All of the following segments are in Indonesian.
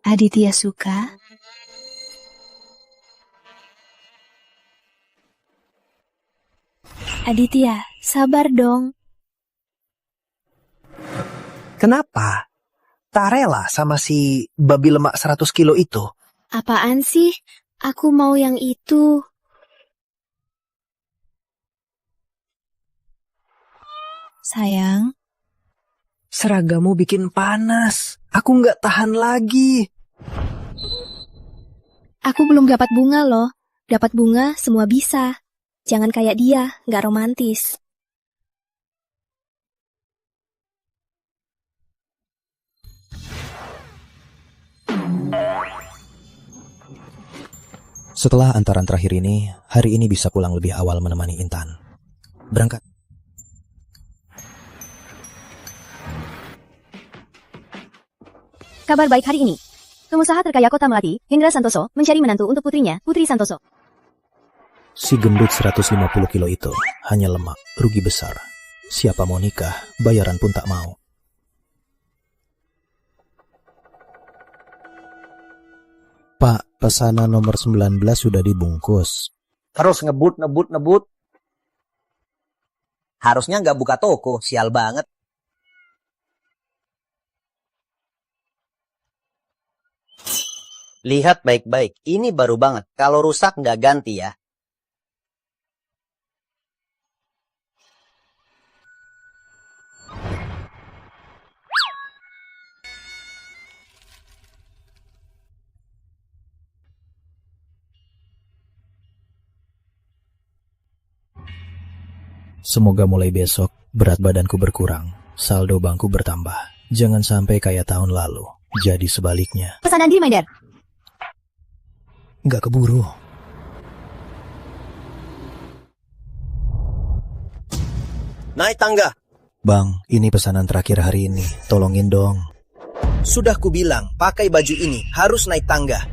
Aditya suka? Aditya, sabar dong. Kenapa? Tak rela sama si babi lemak 100 kilo itu? Apaan sih? Aku mau yang itu. Sayang, Seragamu bikin panas. Aku nggak tahan lagi. aku belum dapat bunga loh. Dapat bunga semua bisa. Jangan kayak dia, nggak romantis. Setelah antaran terakhir ini, hari ini bisa pulang lebih awal menemani Intan. Berangkat. Kabar baik hari ini. Pengusaha terkaya Kota Melati, Hendra Santoso, mencari menantu untuk putrinya, Putri Santoso. Si gendut 150 kilo itu hanya lemak, rugi besar. Siapa mau nikah, bayaran pun tak mau. Pak, pesanan nomor 19 sudah dibungkus. Terus ngebut. Harusnya nggak buka toko, sial banget. Lihat baik-baik, ini baru banget. Kalau rusak nggak ganti ya. Semoga mulai besok berat badanku berkurang, saldo bankku bertambah. Jangan sampai kayak tahun lalu, jadi sebaliknya. Pesanan di Reminder. Nggak keburu. Naik tangga. Bang, ini pesanan terakhir hari ini. Tolongin dong. Sudah kubilang, pakai baju ini harus naik tangga.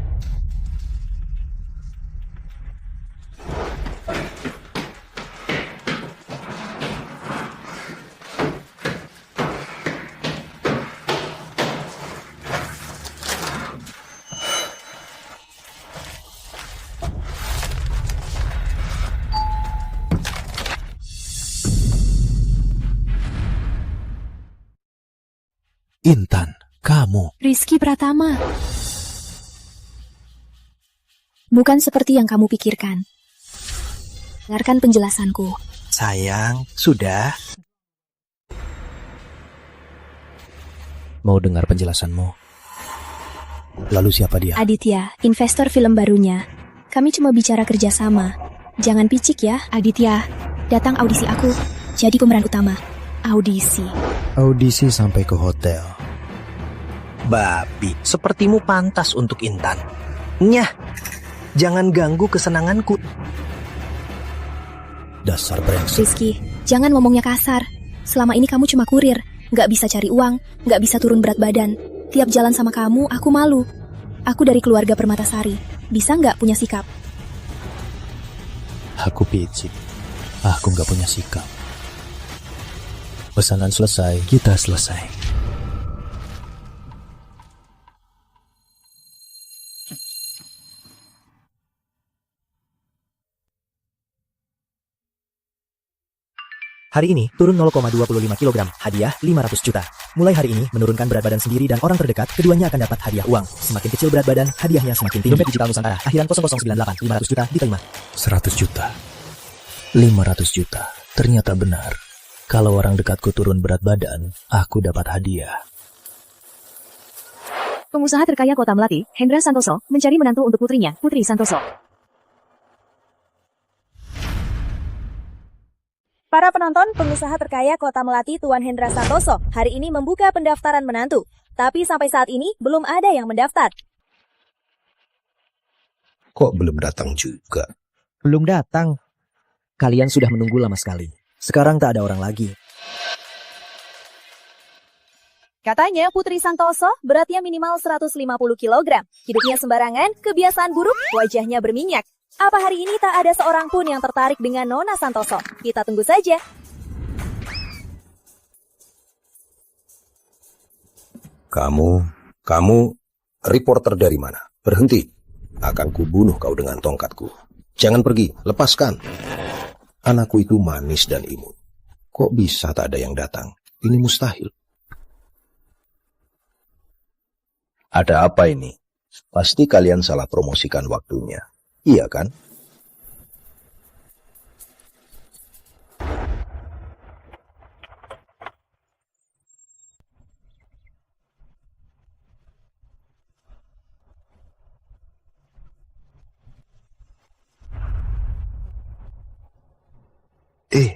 Intan, kamu. Rizky Pratama. Bukan seperti yang kamu pikirkan. Dengarkan penjelasanku. Sayang, sudah. Mau dengar penjelasanmu? Lalu siapa dia? Aditya, investor film barunya. Kami cuma bicara kerjasama. Jangan picik ya, Aditya. Datang audisi aku. Jadi pemeran utama. Audisi. Audisi sampai ke hotel. Babi, sepertimu pantas untuk Intan. Nyah, jangan ganggu kesenanganku. Dasar brengsek. Rizky, jangan ngomongnya kasar. Selama ini kamu cuma kurir. Nggak bisa cari uang, nggak bisa turun berat badan. Tiap jalan sama kamu, aku malu. Aku dari keluarga Permatasari. Bisa nggak punya sikap? Aku picik. Aku nggak punya sikap. Pesanan selesai, kita selesai. Hari ini turun 0,25 kg, hadiah 500 juta. Mulai hari ini menurunkan berat badan sendiri dan orang terdekat, keduanya akan dapat hadiah uang. Semakin kecil berat badan, hadiahnya semakin tinggi. Dompet digital Nusantara, akhiran 0098, 500 juta diterima. 100 juta. 500 juta. Ternyata benar. Kalau orang dekatku turun berat badan, aku dapat hadiah. Pengusaha terkaya Kota Melati, Hendra Santoso, mencari menantu untuk putrinya, Putri Santoso. Para penonton, pengusaha terkaya Kota Melati Tuan Hendra Santoso hari ini membuka pendaftaran menantu. Tapi sampai saat ini belum ada yang mendaftar. Kok belum datang juga? Belum datang. Kalian sudah menunggu lama sekali. Sekarang tak ada orang lagi. Katanya Putri Santoso beratnya minimal 150 kg. Hidupnya sembarangan, kebiasaan buruk, wajahnya berminyak. Apa hari ini tak ada seorang pun yang tertarik dengan Nona Santoso? Kita tunggu saja. Kamu Reporter dari mana? Berhenti. Akan kubunuh kau dengan tongkatku. Jangan pergi, lepaskan. Anakku itu manis dan imut. Kok bisa tak ada yang datang? Ini mustahil. Ada apa ini? Pasti kalian salah promosikan waktunya. Iya kan?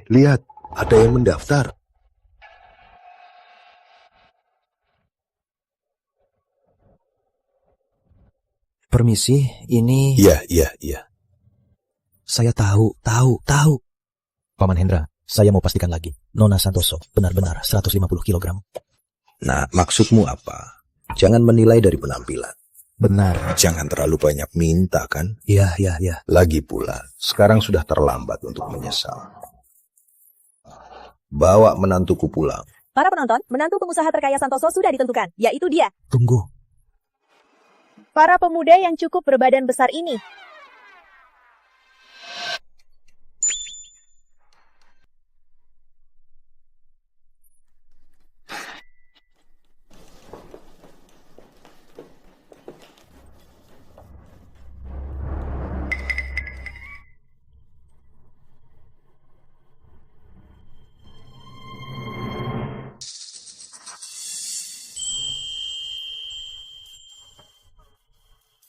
Lihat, ada yang mendaftar. Permisi, ini... Iya. Saya tahu. Paman Hendra, saya mau pastikan lagi. Nona Santoso benar-benar 150 kg. Nah, maksudmu apa? Jangan menilai dari penampilan. Benar. Jangan terlalu banyak minta, kan? Iya. Lagi pula, sekarang sudah terlambat untuk menyesal. Bawa menantuku pulang. Para penonton, menantu pengusaha terkaya Santoso sudah ditentukan, yaitu dia. Tunggu. Para pemuda yang cukup berbadan besar ini.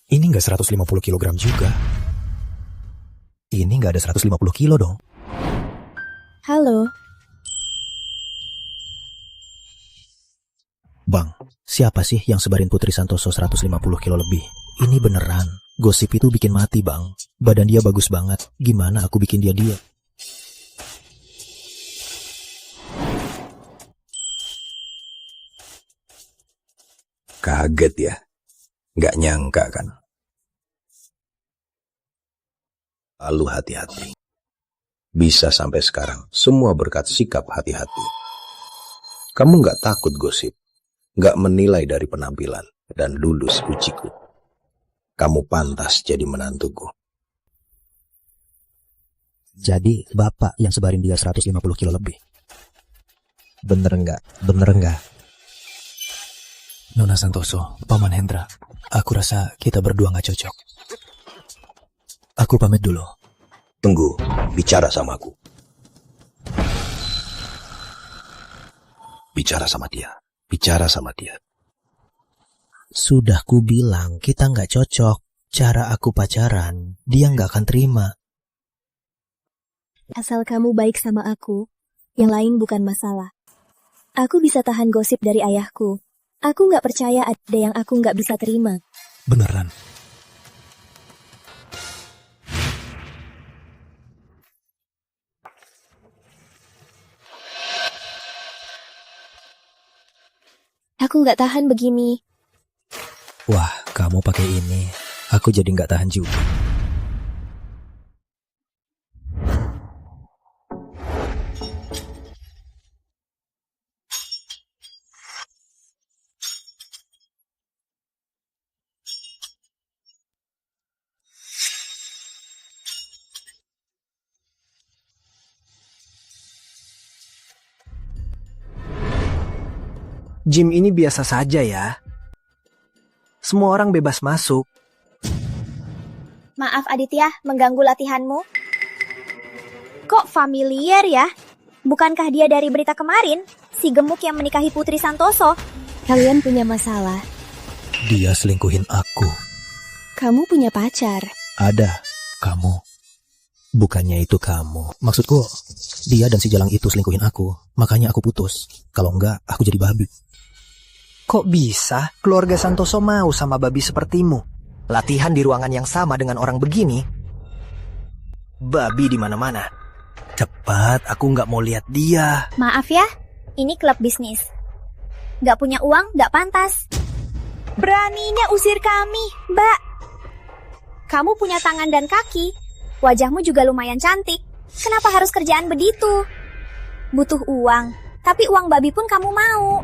Ini nggak 150 kg juga. Ini nggak ada 150 kilo dong. Halo. Bang, siapa sih yang sebarin Putri Santoso 150 kilo lebih? Ini beneran. Gosip itu bikin mati, Bang. Badan dia bagus banget. Gimana aku bikin dia diet? Kaget ya? Nggak nyangka kan? Lalu hati-hati. Bisa sampai sekarang, semua berkat sikap hati-hati. Kamu nggak takut gosip, nggak menilai dari penampilan, dan lulus ujiku. Kamu pantas jadi menantuku. Jadi, Bapak yang sebarin dia 150 kilo lebih. Bener nggak? Nona Santoso, Paman Hendra, aku rasa kita berdua nggak cocok. Aku pamit dulu. Tunggu, bicara sama aku. Bicara sama dia. Sudah ku bilang kita nggak cocok. Cara aku pacaran, dia nggak akan terima. Asal kamu baik sama aku, yang lain bukan masalah. Aku bisa tahan gosip dari ayahku. Aku nggak percaya ada yang aku nggak bisa terima. Beneran. Aku nggak tahan begini. Wah, kamu pakai ini. Aku jadi nggak tahan juga. Gym ini biasa saja ya. Semua orang bebas masuk. Maaf Aditya, mengganggu latihanmu. Kok familiar ya? Bukankah dia dari berita kemarin? Si gemuk yang menikahi Putri Santoso. Kalian punya masalah. Dia selingkuhin aku. Kamu punya pacar. Ada, kamu. Bukannya itu kamu. Maksudku, dia dan si Jalang itu selingkuhin aku. Makanya aku putus. Kalau enggak, aku jadi babi. Kok bisa keluarga Santoso mau sama babi sepertimu? Latihan di ruangan yang sama dengan orang begini? Babi di mana-mana. Cepat, aku nggak mau lihat dia. Maaf ya, ini klub bisnis. Gak punya uang, gak pantas. Beraninya usir kami, Mbak. Kamu punya tangan dan kaki. Wajahmu juga lumayan cantik. Kenapa harus kerjaan begitu? Butuh uang, tapi uang babi pun kamu mau.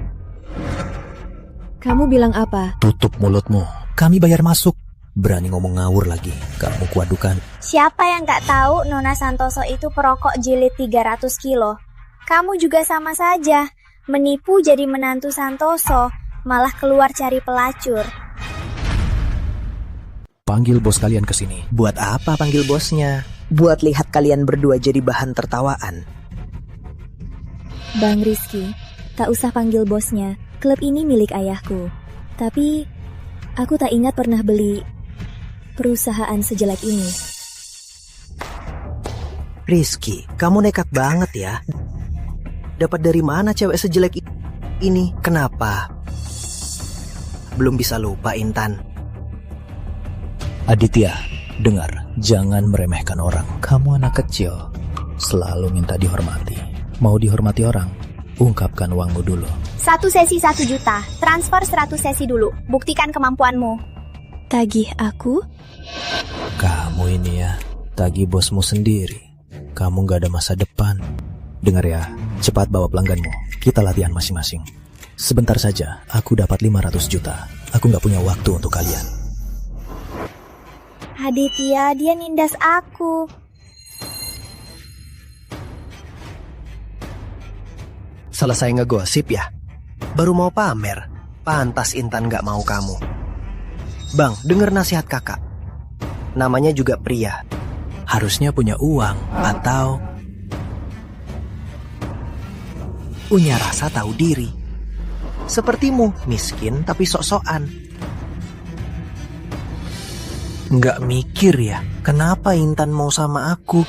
Kamu bilang apa? Tutup mulutmu. Kami bayar masuk. Berani ngomong ngawur lagi. Kamu kuadukan. Siapa yang nggak tahu Nona Santoso itu perokok jilid 300 kilo? Kamu juga sama saja. Menipu jadi menantu Santoso, malah keluar cari pelacur. Panggil bos kalian ke sini. Buat apa panggil bosnya? Buat lihat kalian berdua jadi bahan tertawaan. Bang Rizky, tak usah panggil bosnya. Klub ini milik ayahku. Tapi, aku tak ingat pernah beli perusahaan sejelek ini. Rizky, kamu nekat banget ya. Dapat dari mana cewek sejelek ini? Kenapa? Belum bisa lupa Intan. Aditya, dengar. Jangan meremehkan orang. Kamu anak kecil. Selalu minta dihormati. Mau dihormati orang? Ungkapkan uangmu dulu. 1 sesi 1 juta, transfer 100 sesi dulu. Buktikan kemampuanmu. Tagih aku? Kamu ini ya, tagih bosmu sendiri. Kamu gak ada masa depan. Dengar ya, cepat bawa pelangganmu. Kita latihan masing-masing. Sebentar saja, aku dapat 500 juta. Aku gak punya waktu untuk kalian. Aditya, dia nindas aku. Selesai ngegosip ya? Baru mau pamer. Pantas Intan gak mau kamu. Bang, denger nasihat kakak. Namanya juga pria. Harusnya punya uang atau punya rasa tahu diri. Sepertimu, miskin tapi sok-sokan. Nggak mikir ya, kenapa Intan mau sama aku?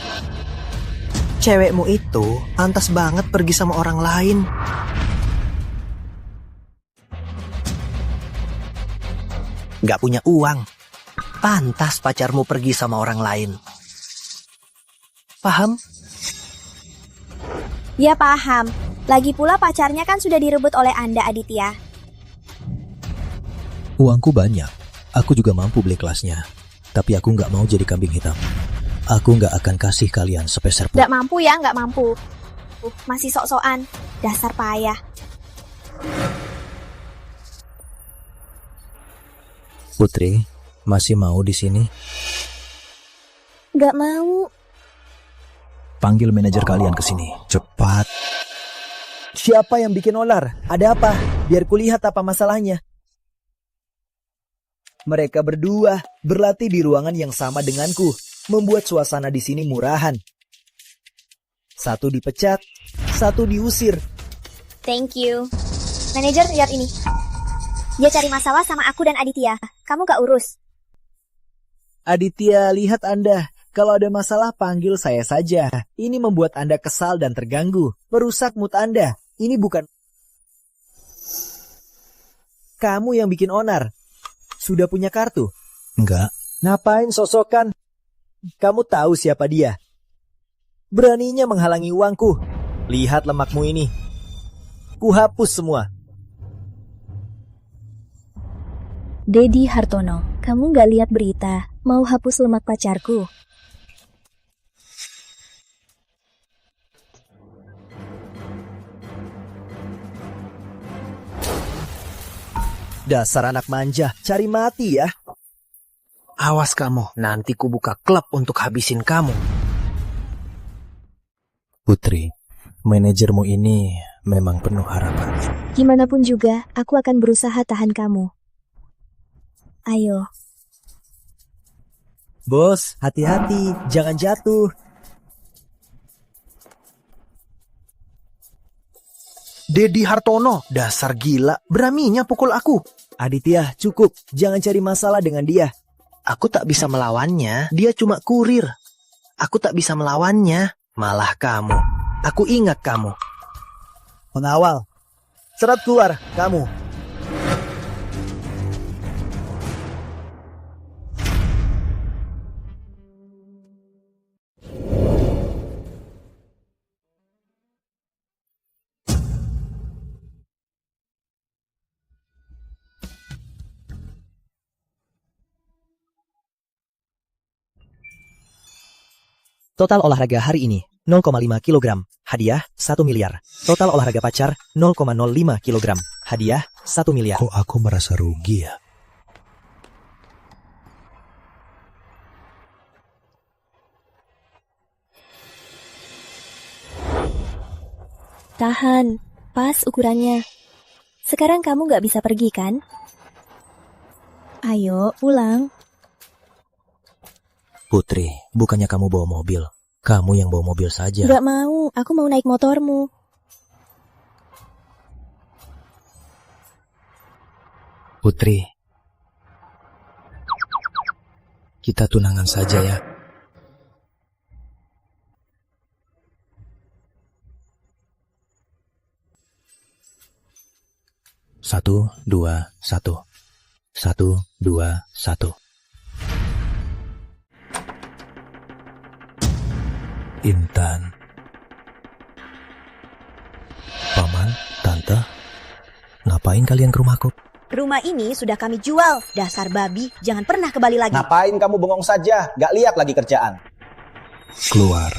Cewekmu itu pantas banget pergi sama orang lain. Nggak punya uang, pantas pacarmu pergi sama orang lain. Paham? Ya paham. Lagi pula pacarnya kan sudah direbut oleh Anda, Aditya. uangku banyak. Aku juga mampu beli kelasnya. Tapi aku nggak mau jadi kambing hitam. Aku nggak akan kasih kalian sepeser pun. Nggak mampu ya, nggak mampu. Masih sok-sokan. Dasar payah. Putri, masih mau di sini? Nggak mau. Panggil manajer kalian ke sini. Cepat. Siapa yang bikin onar? Ada apa? Biar kulihat apa masalahnya. Mereka berdua berlatih di ruangan yang sama denganku, membuat suasana di sini murahan. Satu dipecat, satu diusir. Thank you. Manajer, lihat ini. Dia cari masalah sama aku dan Aditya. Kamu gak urus. Aditya, lihat Anda. Kalau ada masalah, panggil saya saja. Ini membuat Anda kesal dan terganggu. Merusak mood Anda. Ini bukan... Kamu yang bikin onar. Sudah punya kartu? Enggak. Ngapain sosokan? Kamu tahu siapa dia? Beraninya menghalangi uangku. Lihat lemakmu ini. Ku hapus semua. Dedi Hartono, kamu gak lihat berita? Mau hapus lemak pacarku? Dasar anak manja, cari mati ya. Awas kamu, nanti ku buka klub untuk habisin kamu. Putri, manajermu ini memang penuh harapan. Gimana pun juga, aku akan berusaha tahan kamu. Ayo. Bos, hati-hati, jangan jatuh. Dedi Hartono, dasar gila, beraninya pukul aku. Aditya, cukup, jangan cari masalah dengan dia. Aku tak bisa melawannya, dia cuma kurir. Aku tak bisa melawannya, malah kamu. Aku ingat kamu. Pengawal, cerat keluar, kamu. Total olahraga hari ini, 0,5 kg. Hadiah, 1 miliar. Total olahraga pacar, 0,05 kg. Hadiah, 1 miliar. Kok aku merasa rugi ya? Tahan, pas ukurannya. Sekarang kamu nggak bisa pergi kan? Ayo, pulang. Putri, bukannya kamu bawa mobil. Kamu yang bawa mobil saja. Nggak mau, aku mau naik motormu. Putri, kita tunangan saja ya. Satu, dua, satu. 1, 2, 1. Intan. Paman, Tante, ngapain kalian ke rumahku? Rumah ini sudah kami jual. Dasar babi, jangan pernah kembali lagi. Ngapain kamu bengong saja? Gak lihat lagi kerjaan. Keluar.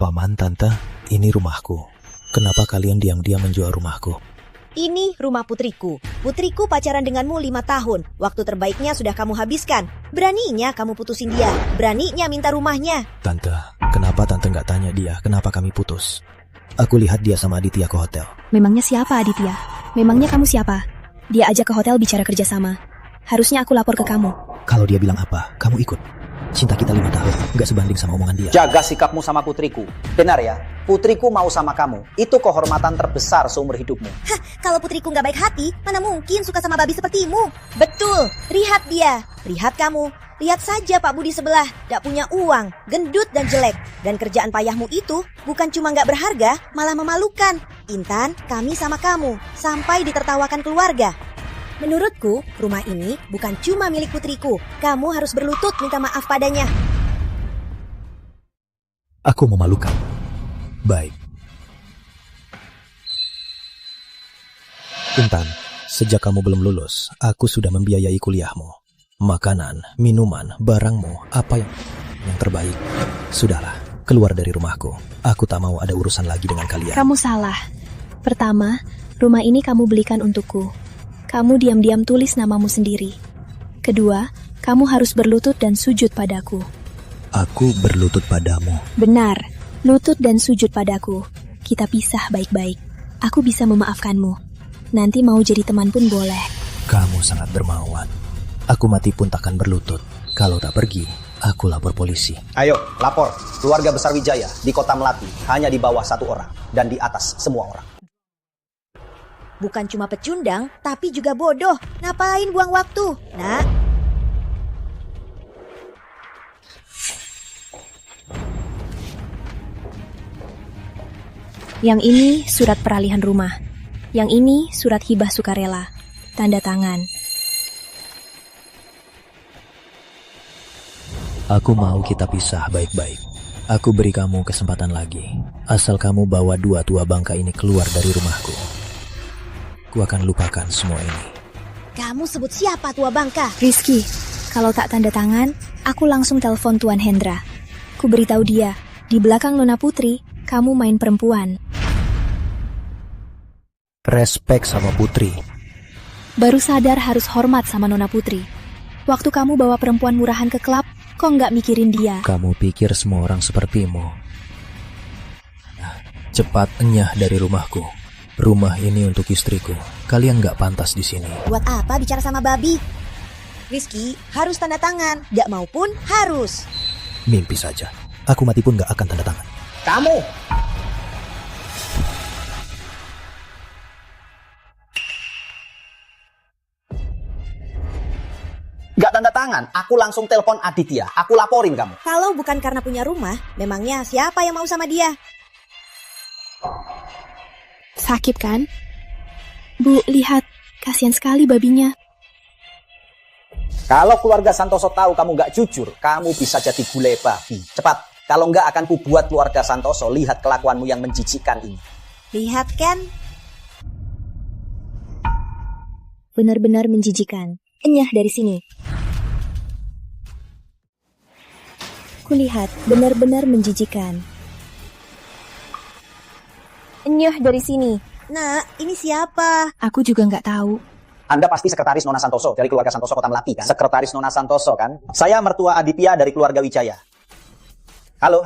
Paman, Tante, ini rumahku. Kenapa kalian diam-diam menjual rumahku? Ini rumah putriku. Putriku pacaran denganmu 5 tahun. Waktu terbaiknya sudah kamu habiskan. Beraninya kamu putusin dia. Beraninya minta rumahnya. Tante, kenapa Tante nggak tanya dia kenapa kami putus? Aku lihat dia sama Aditya ke hotel. Memangnya siapa Aditya? Memangnya kamu siapa? Dia ajak ke hotel bicara kerjasama. Harusnya aku lapor ke kamu. Kalau dia bilang apa, kamu ikut. Cinta kita 5 tahun, nggak sebanding sama omongan dia. Jaga sikapmu sama putriku. Benar ya, putriku mau sama kamu. Itu kehormatan terbesar seumur hidupmu. Hah, kalau putriku nggak baik hati, mana mungkin suka sama babi sepertimu? Betul, lihat dia. Lihat kamu. Lihat saja Pak Budi sebelah. Gak punya uang, gendut dan jelek. Dan kerjaan payahmu itu bukan cuma nggak berharga, malah memalukan. Intan, kami sama kamu. Sampai ditertawakan keluarga. Menurutku, rumah ini bukan cuma milik putriku. Kamu harus berlutut minta maaf padanya. Aku memalukan. Baik. Intan, sejak kamu belum lulus, aku sudah membiayai kuliahmu. Makanan, minuman, barangmu, apa yang terbaik. Sudahlah, keluar dari rumahku. Aku tak mau ada urusan lagi dengan kalian. Kamu salah. Pertama, rumah ini kamu belikan untukku. Kamu diam-diam tulis namamu sendiri. Kedua, kamu harus berlutut dan sujud padaku. Aku berlutut padamu. Benar, lutut dan sujud padaku. Kita pisah baik-baik. Aku bisa memaafkanmu. Nanti mau jadi teman pun boleh. Kamu sangat dermawan. Aku mati pun takkan berlutut. Kalau tak pergi, aku lapor polisi. Ayo, lapor. Keluarga besar Wijaya di kota Melati hanya di bawah 1 orang dan di atas semua orang. Bukan cuma pecundang, tapi juga bodoh. Ngapain buang waktu? Nak. Yang ini surat peralihan rumah. Yang ini surat hibah sukarela. Tanda tangan. Aku mau kita pisah baik-baik. Aku beri kamu kesempatan lagi. Asal kamu bawa 2 tua bangka ini keluar dari rumahku. Aku akan lupakan semua ini. Kamu sebut siapa tua bangka? Rizky, kalau tak tanda tangan, aku langsung telepon Tuan Hendra. Ku beritahu dia, di belakang Nona Putri, kamu main perempuan. Respek sama Putri. Baru sadar harus hormat sama Nona Putri. Waktu kamu bawa perempuan murahan ke klub, kok nggak mikirin dia? Kamu pikir semua orang sepertimu? Cepat enyah dari rumahku. Rumah ini untuk istriku. Kalian nggak pantas di sini. Buat apa bicara sama babi? Rizky, harus tanda tangan. Gak mau pun harus. Mimpi saja. Aku mati pun nggak akan tanda tangan. Kamu! Gak tanda tangan, aku langsung telepon Aditya. Aku laporin kamu. Kalau bukan karena punya rumah, memangnya siapa yang mau sama dia? Sakit kan? Bu, lihat. Kasihan sekali babinya. Kalau keluarga Santoso tahu kamu gak jujur, kamu bisa jadi gulai babi. Cepat, kalau enggak akan kubuat keluarga Santoso lihat kelakuanmu yang menjijikkan ini. Lihat kan? Benar-benar menjijikan. Enyah dari sini. Kulihat, benar-benar menjijikan. Enyah dari sini. Nak, ini siapa? Aku juga nggak tahu. Anda pasti sekretaris Nona Santoso dari keluarga Santoso Kota Melati kan? Sekretaris Nona Santoso kan? Saya mertua Aditya dari keluarga Wijaya. Halo.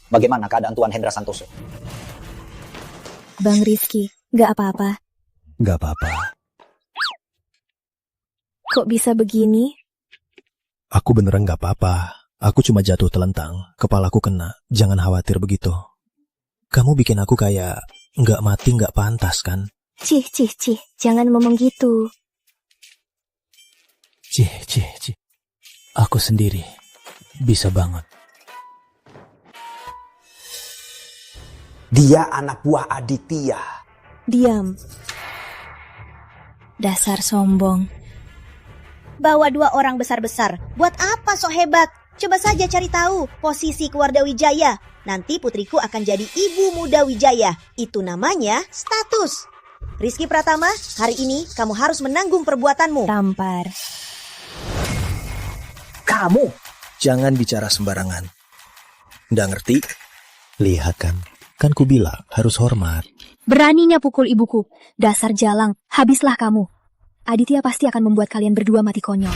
Bagaimana keadaan Tuan Hendra Santoso? Bang Rizky, nggak apa-apa. Gak apa-apa. Kok bisa begini? Aku beneran gak apa-apa. Aku cuma jatuh telentang. Kepalaku kena. Jangan khawatir begitu. Kamu bikin aku kayak gak mati gak pantas kan? Cih. Jangan ngomong gitu. Cih. Aku sendiri. Bisa banget. Dia anak buah Aditya. Diam. Dasar sombong. Bawa 2 orang besar-besar. Buat apa sok hebat? Coba saja cari tahu posisi keluarga Wijaya. Nanti putriku akan jadi ibu muda Wijaya. Itu namanya status. Rizky Pratama, hari ini kamu harus menanggung perbuatanmu. Tampar. Kamu jangan bicara sembarangan. Nggak ngerti? Lihat kan? Kan ku bilang harus hormat. Beraninya pukul ibuku. Dasar jalang, habislah kamu. Aditya pasti akan membuat kalian berdua mati konyol.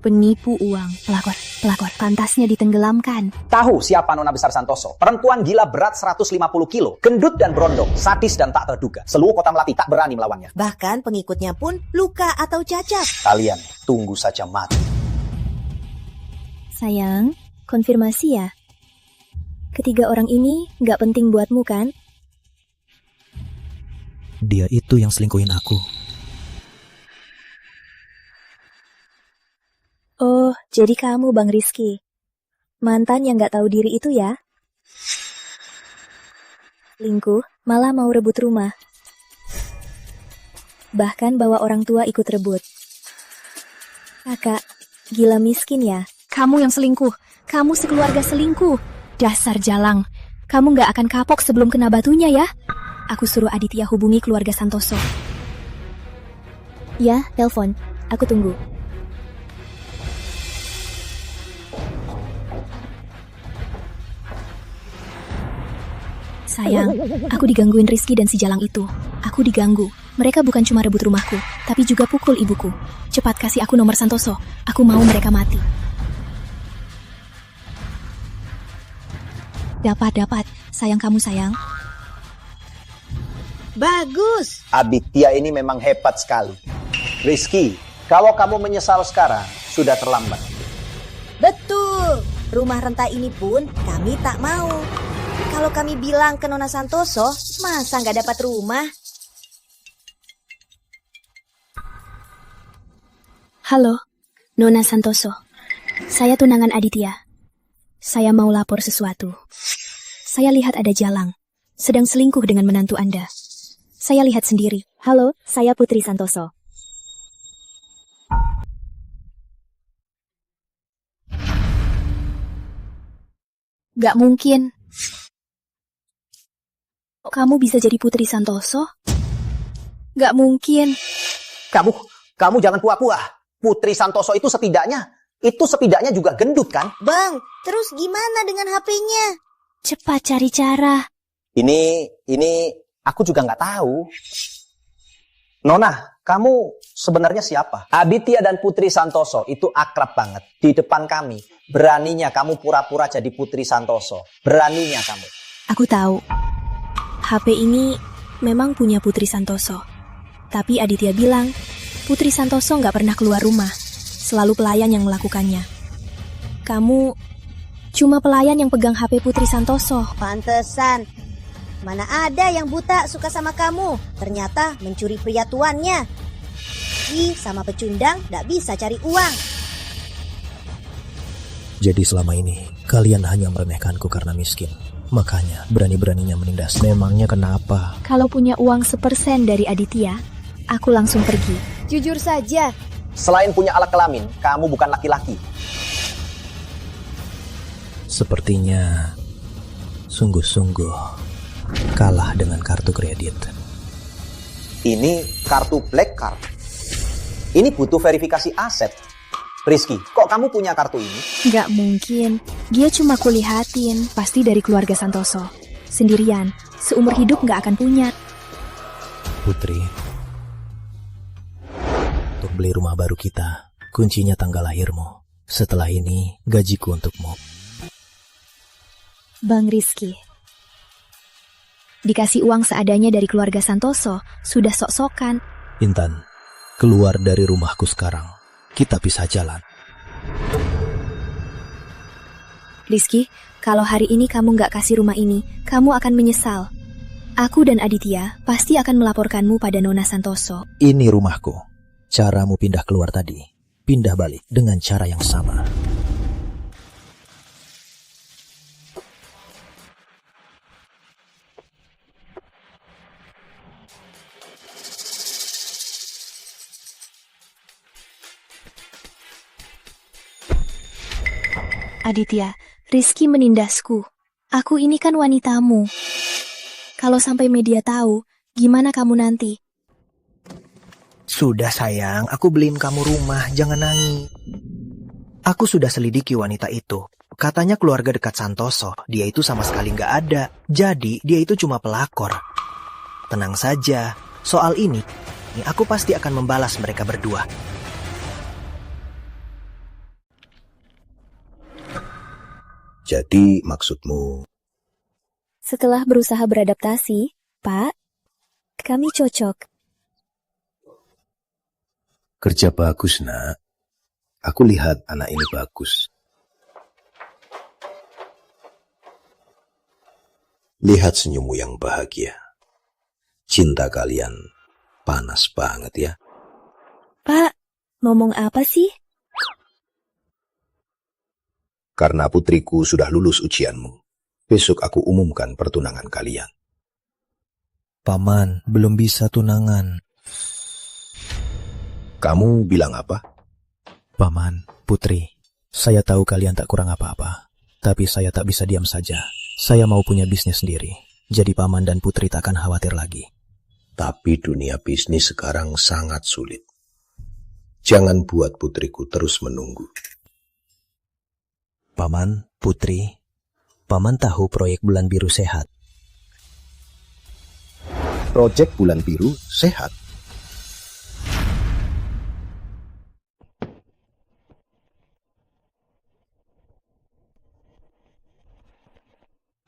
Penipu uang, pelakor, pantasnya ditenggelamkan. Tahu siapa Nona Besar Santoso? Perempuan gila berat 150 kilo, gendut dan berondong, sadis dan tak terduga. Seluruh kota Melati tak berani melawannya. Bahkan pengikutnya pun luka atau cacat. Kalian tunggu saja mati. Sayang, konfirmasi ya. Ketiga orang ini nggak penting buatmu kan? Dia itu yang selingkuhin aku. Oh, jadi kamu Bang Rizky. Mantan yang nggak tahu diri itu ya? Selingkuh, malah mau rebut rumah. Bahkan bawa orang tua ikut rebut. Kakak, gila miskin ya? Kamu yang selingkuh. Kamu sekeluarga selingkuh. Dasar jalang. Kamu nggak akan kapok sebelum kena batunya ya? Aku suruh Aditya hubungi keluarga Santoso. Ya, telepon. Aku tunggu. Sayang, aku digangguin Rizky dan si Jalang itu. Aku diganggu. Mereka bukan cuma rebut rumahku, tapi juga pukul ibuku. Cepat kasih aku nomor Santoso. Aku mau mereka mati. Dapat. Sayang kamu sayang. Bagus. Aditya ini memang hebat sekali. Rizky, kalau kamu menyesal sekarang, sudah terlambat. Betul. Rumah renta ini pun kami tak mau. Kalau kami bilang ke Nona Santoso, masa nggak dapat rumah? Halo, Nona Santoso. Saya tunangan Aditya. Saya mau lapor sesuatu. Saya lihat ada Jalang sedang selingkuh dengan menantu Anda. Saya lihat sendiri. Halo, saya Putri Santoso. Gak mungkin. Kamu bisa jadi Putri Santoso? Gak mungkin. Kamu jangan pura-pura. Putri Santoso itu setidaknya juga gendut kan? Bang, terus gimana dengan HP-nya? Cepat cari cara. Ini aku juga nggak tahu. Nona, kamu sebenarnya siapa? Aditya dan Putri Santoso itu akrab banget. Di depan kami, beraninya kamu pura-pura jadi Putri Santoso. Beraninya kamu. Aku tahu. HP ini memang punya Putri Santoso. Tapi Aditya bilang, Putri Santoso nggak pernah keluar rumah. Selalu pelayan yang melakukannya. Kamu cuma pelayan yang pegang HP Putri Santoso. Pantesan. Mana ada yang buta suka sama kamu? Ternyata mencuri pria tuannya. Sama pecundang gak bisa cari uang. Jadi selama ini, kalian hanya meremehkanku karena miskin. Makanya berani-beraninya menindas. Memangnya kenapa? Kalau punya uang 1% dari Aditya, aku langsung pergi. Jujur saja. Selain punya alat kelamin, kamu bukan laki-laki. Sepertinya sungguh-sungguh kalah dengan kartu kredit. Ini kartu black card. Ini butuh verifikasi aset. Rizky, kok kamu punya kartu ini? Gak mungkin. Dia cuma kulihatin. Pasti dari keluarga Santoso. Sendirian. Seumur hidup gak akan punya. Putri, untuk beli rumah baru kita, kuncinya tanggal lahirmu. Setelah ini, gajiku untukmu. Bang Rizky. Dikasih uang seadanya dari keluarga Santoso, sudah sok-sokan. Intan, keluar dari rumahku sekarang. Kita pisah jalan. Rizky, kalau hari ini kamu nggak kasih rumah ini, kamu akan menyesal. Aku dan Aditya pasti akan melaporkanmu pada Nona Santoso. Ini rumahku. Caramu pindah keluar tadi, pindah balik dengan cara yang sama. Aditya, Rizky menindasku. Aku ini kan wanitamu. Kalau sampai media tahu, gimana kamu nanti? Sudah sayang, aku beliin kamu rumah, jangan nangis. Aku sudah selidiki wanita itu. Katanya keluarga dekat Santoso, dia itu sama sekali nggak ada. Jadi dia itu cuma pelakor. Tenang saja, soal ini aku pasti akan membalas mereka berdua. Jadi maksudmu, Setelah berusaha beradaptasi, Pak, kami cocok. kerja bagus nak. Aku lihat anak ini bagus. Lihat senyummu yang bahagia. Cinta kalian panas banget ya. Pak, ngomong apa sih? Karena putriku sudah lulus ujianmu. Besok aku umumkan pertunangan kalian. Paman, belum bisa tunangan. Kamu bilang apa? Paman, Putri, saya tahu kalian tak kurang apa-apa. Tapi saya tak bisa diam saja. Saya mau punya bisnis sendiri. Jadi Paman dan Putri tak akan khawatir lagi. Tapi dunia bisnis sekarang sangat sulit. Jangan buat putriku terus menunggu. Paman, Putri, Paman tahu proyek Bulan Biru Sehat. Proyek Bulan Biru Sehat.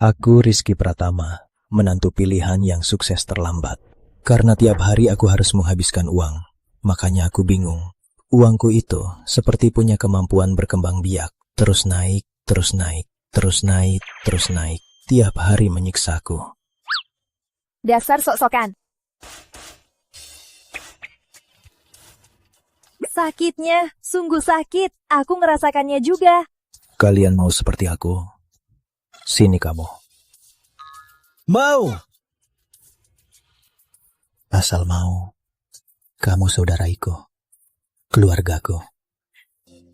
Aku Rizky Pratama, menantu pilihan yang sukses terlambat. Karena tiap hari aku harus menghabiskan uang, makanya aku bingung. Uangku itu seperti punya kemampuan berkembang biak, terus naik, terus naik, terus naik, terus naik, tiap hari menyiksaku. Dasar sok-sokan. Sakitnya, sungguh sakit. Aku ngerasakannya juga. Kalian mau seperti aku? Sini kamu. Mau! Asal mau, kamu saudaraku, keluargaku.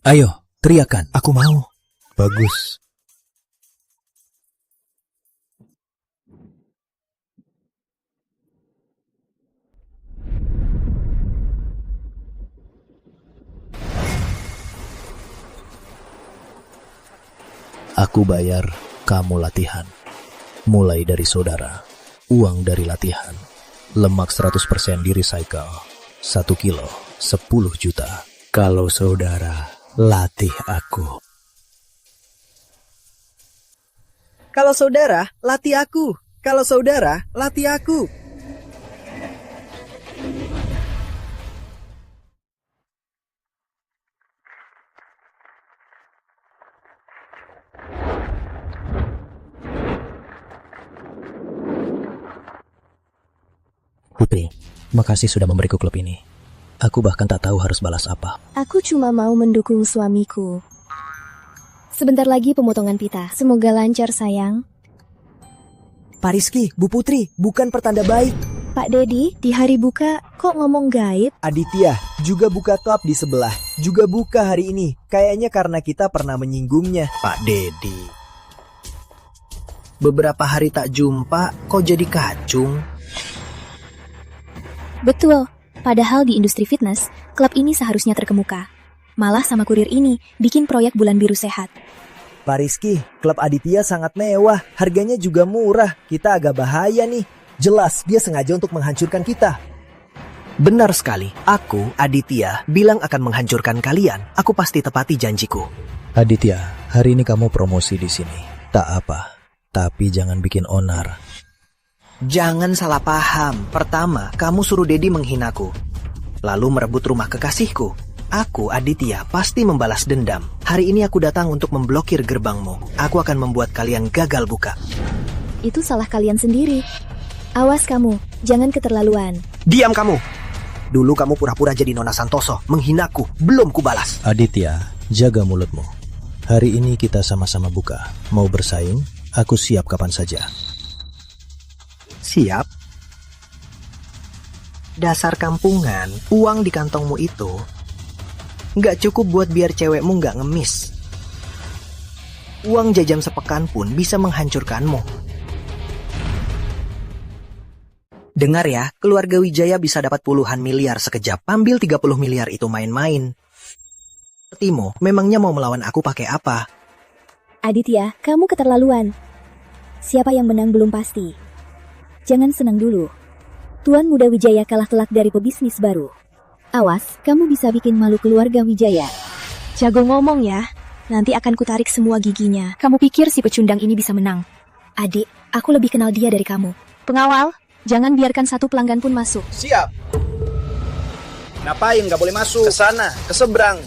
Ayo, teriakan, aku mau. Bagus. Aku bayar, kamu latihan. Mulai dari saudara, uang dari latihan. Lemak 100% di recycle. 1 kilo, 10 juta. Kalau saudara, latih aku. Kalau saudara, latih aku. Kalau saudara, latih aku. Putri, makasih sudah memberiku klub ini. Aku bahkan tak tahu harus balas apa. Aku cuma mau mendukung suamiku. Sebentar lagi pemotongan pita. Semoga lancar, sayang. Pak Rizky, Bu Putri, bukan pertanda baik. Pak Dedi, di hari buka kok ngomong gaib? Aditya juga buka klub di sebelah. Juga buka hari ini. Kayaknya karena kita pernah menyinggungnya. Pak Dedi. Beberapa hari tak jumpa, kok jadi kacung? Betul, padahal di industri fitness, klub ini seharusnya terkemuka. Malah sama kurir ini, bikin proyek Bulan Biru Sehat. Pak Rizky, klub Aditya sangat mewah. Harganya juga murah. Kita agak bahaya nih. Jelas dia sengaja untuk menghancurkan kita. Benar sekali, aku, Aditya, bilang akan menghancurkan kalian. Aku pasti tepati janjiku. Aditya, hari ini kamu promosi di sini. Tak apa, tapi jangan bikin onar. Jangan salah paham. Pertama, kamu suruh Dedi menghinaku. Lalu merebut rumah kekasihku. Aku, Aditya, pasti membalas dendam. Hari ini aku datang untuk memblokir gerbangmu. Aku akan membuat kalian gagal buka. Itu salah kalian sendiri. Awas kamu, jangan keterlaluan. Diam kamu! Dulu kamu pura-pura jadi Nona Santoso, menghinaku, belum kubalas. Aditya, jaga mulutmu. Hari ini kita sama-sama buka. Mau bersaing? Aku siap kapan saja. Siap? Dasar kampungan, uang di kantongmu itu nggak cukup buat biar cewekmu nggak ngemis. Uang jajan sepekan pun bisa menghancurkanmu. Dengar ya, keluarga Wijaya bisa dapat puluhan miliar sekejap. Ambil 30 miliar itu main-main. Timo, memangnya mau melawan aku pakai apa? Aditya, kamu keterlaluan. Siapa yang menang belum pasti. Jangan senang dulu. Tuan Muda Wijaya kalah telak dari pebisnis baru. Awas, kamu bisa bikin malu keluarga Wijaya. Jago ngomong ya. Nanti akan kutarik semua giginya. Kamu pikir si pecundang ini bisa menang? Adik, aku lebih kenal dia dari kamu. Pengawal, jangan biarkan satu pelanggan pun masuk. Siap. Ngapain? Nggak boleh masuk. Ke sana, ke seberang.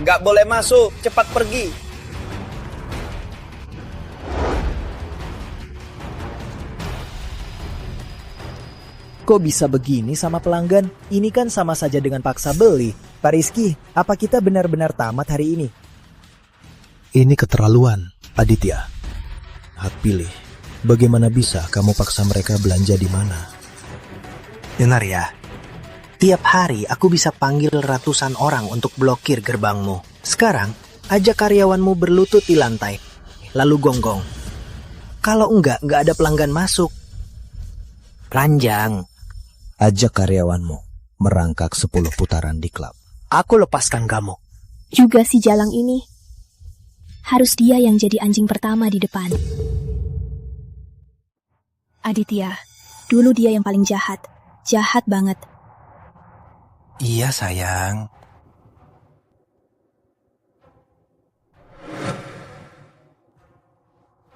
Nggak boleh masuk, cepat pergi. Kok bisa begini sama pelanggan? Ini kan sama saja dengan paksa beli. Pak Rizky, apa kita benar-benar tamat hari ini? Ini keterlaluan, Aditya. Hak pilih. Bagaimana bisa kamu paksa mereka belanja di mana? Dengar ya, tiap hari aku bisa panggil ratusan orang untuk blokir gerbangmu. Sekarang, ajak karyawanmu berlutut di lantai, lalu gonggong. Kalau enggak ada pelanggan masuk. Ranjang. Ajak karyawanmu merangkak 10 putaran di klub. Aku lepaskan kamu. Juga si Jalang ini. Harus dia yang jadi anjing pertama di depan. Aditya, dulu dia yang paling jahat. Jahat banget. Iya sayang.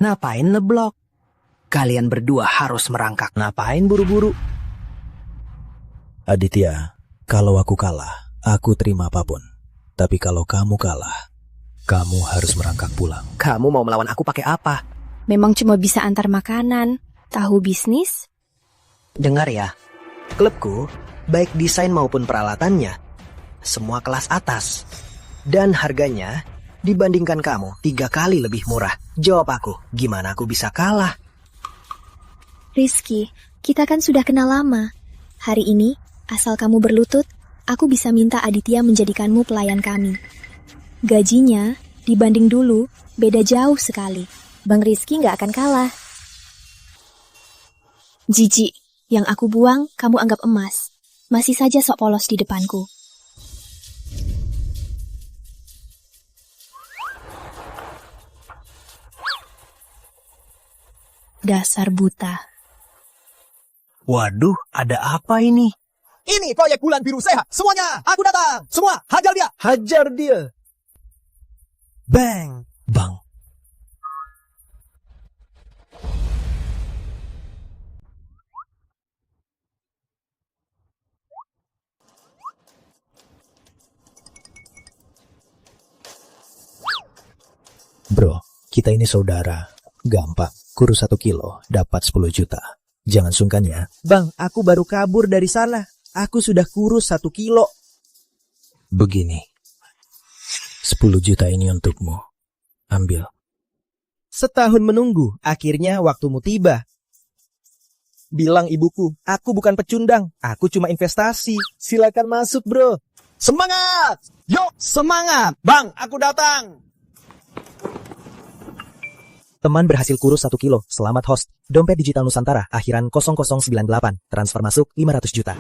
Ngapain ngeblok? Kalian berdua harus merangkak. Ngapain buru-buru? Aditya, kalau aku kalah, aku terima apapun. Tapi kalau kamu kalah, kamu harus merangkak pulang. Kamu mau melawan aku pakai apa? Memang cuma bisa antar makanan. Tahu bisnis? Dengar ya, klubku, baik desain maupun peralatannya, semua kelas atas. Dan harganya dibandingkan kamu 3 kali lebih murah. Jawab aku, gimana aku bisa kalah? Rizky, kita kan sudah kenal lama. Hari ini, asal kamu berlutut, aku bisa minta Aditya menjadikanmu pelayan kami. Gajinya, dibanding dulu, beda jauh sekali. Bang Rizky nggak akan kalah. Jijik, yang aku buang, kamu anggap emas. Masih saja sok polos di depanku. Dasar buta. Waduh, ada apa ini? Ini proyek bulan biru sehat. Semuanya, aku datang. Semua, hajar dia. Hajar dia. Bang. Bang. Bro, kita ini saudara. Gampang, kurus 1 kilo, dapat 10 juta. Jangan sungkan ya. Bang, aku baru kabur dari sana. Aku sudah kurus 1 kilo. Begini, 10 juta ini untukmu. Ambil. Setahun menunggu, akhirnya waktumu tiba. Bilang ibuku, aku bukan pecundang, aku cuma investasi. Silakan masuk, bro. Semangat! Yuk, semangat! Bang, aku datang! Teman berhasil kurus 1 kilo. Selamat host. Dompet digital Nusantara, akhiran 0098. Transfer masuk 500 juta.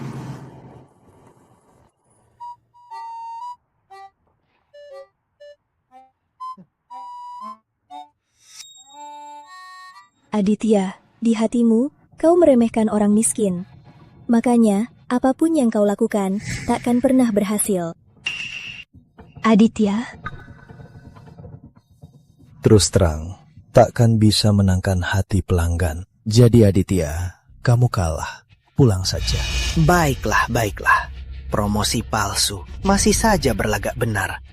Aditya, di hatimu, kau meremehkan orang miskin. Makanya, Apapun yang kau lakukan, takkan pernah berhasil. Aditya, Terus terang, takkan bisa menangkan hati pelanggan. Jadi Aditya, kamu kalah. Pulang saja. Baiklah, baiklah. Promosi palsu masih saja berlagak benar.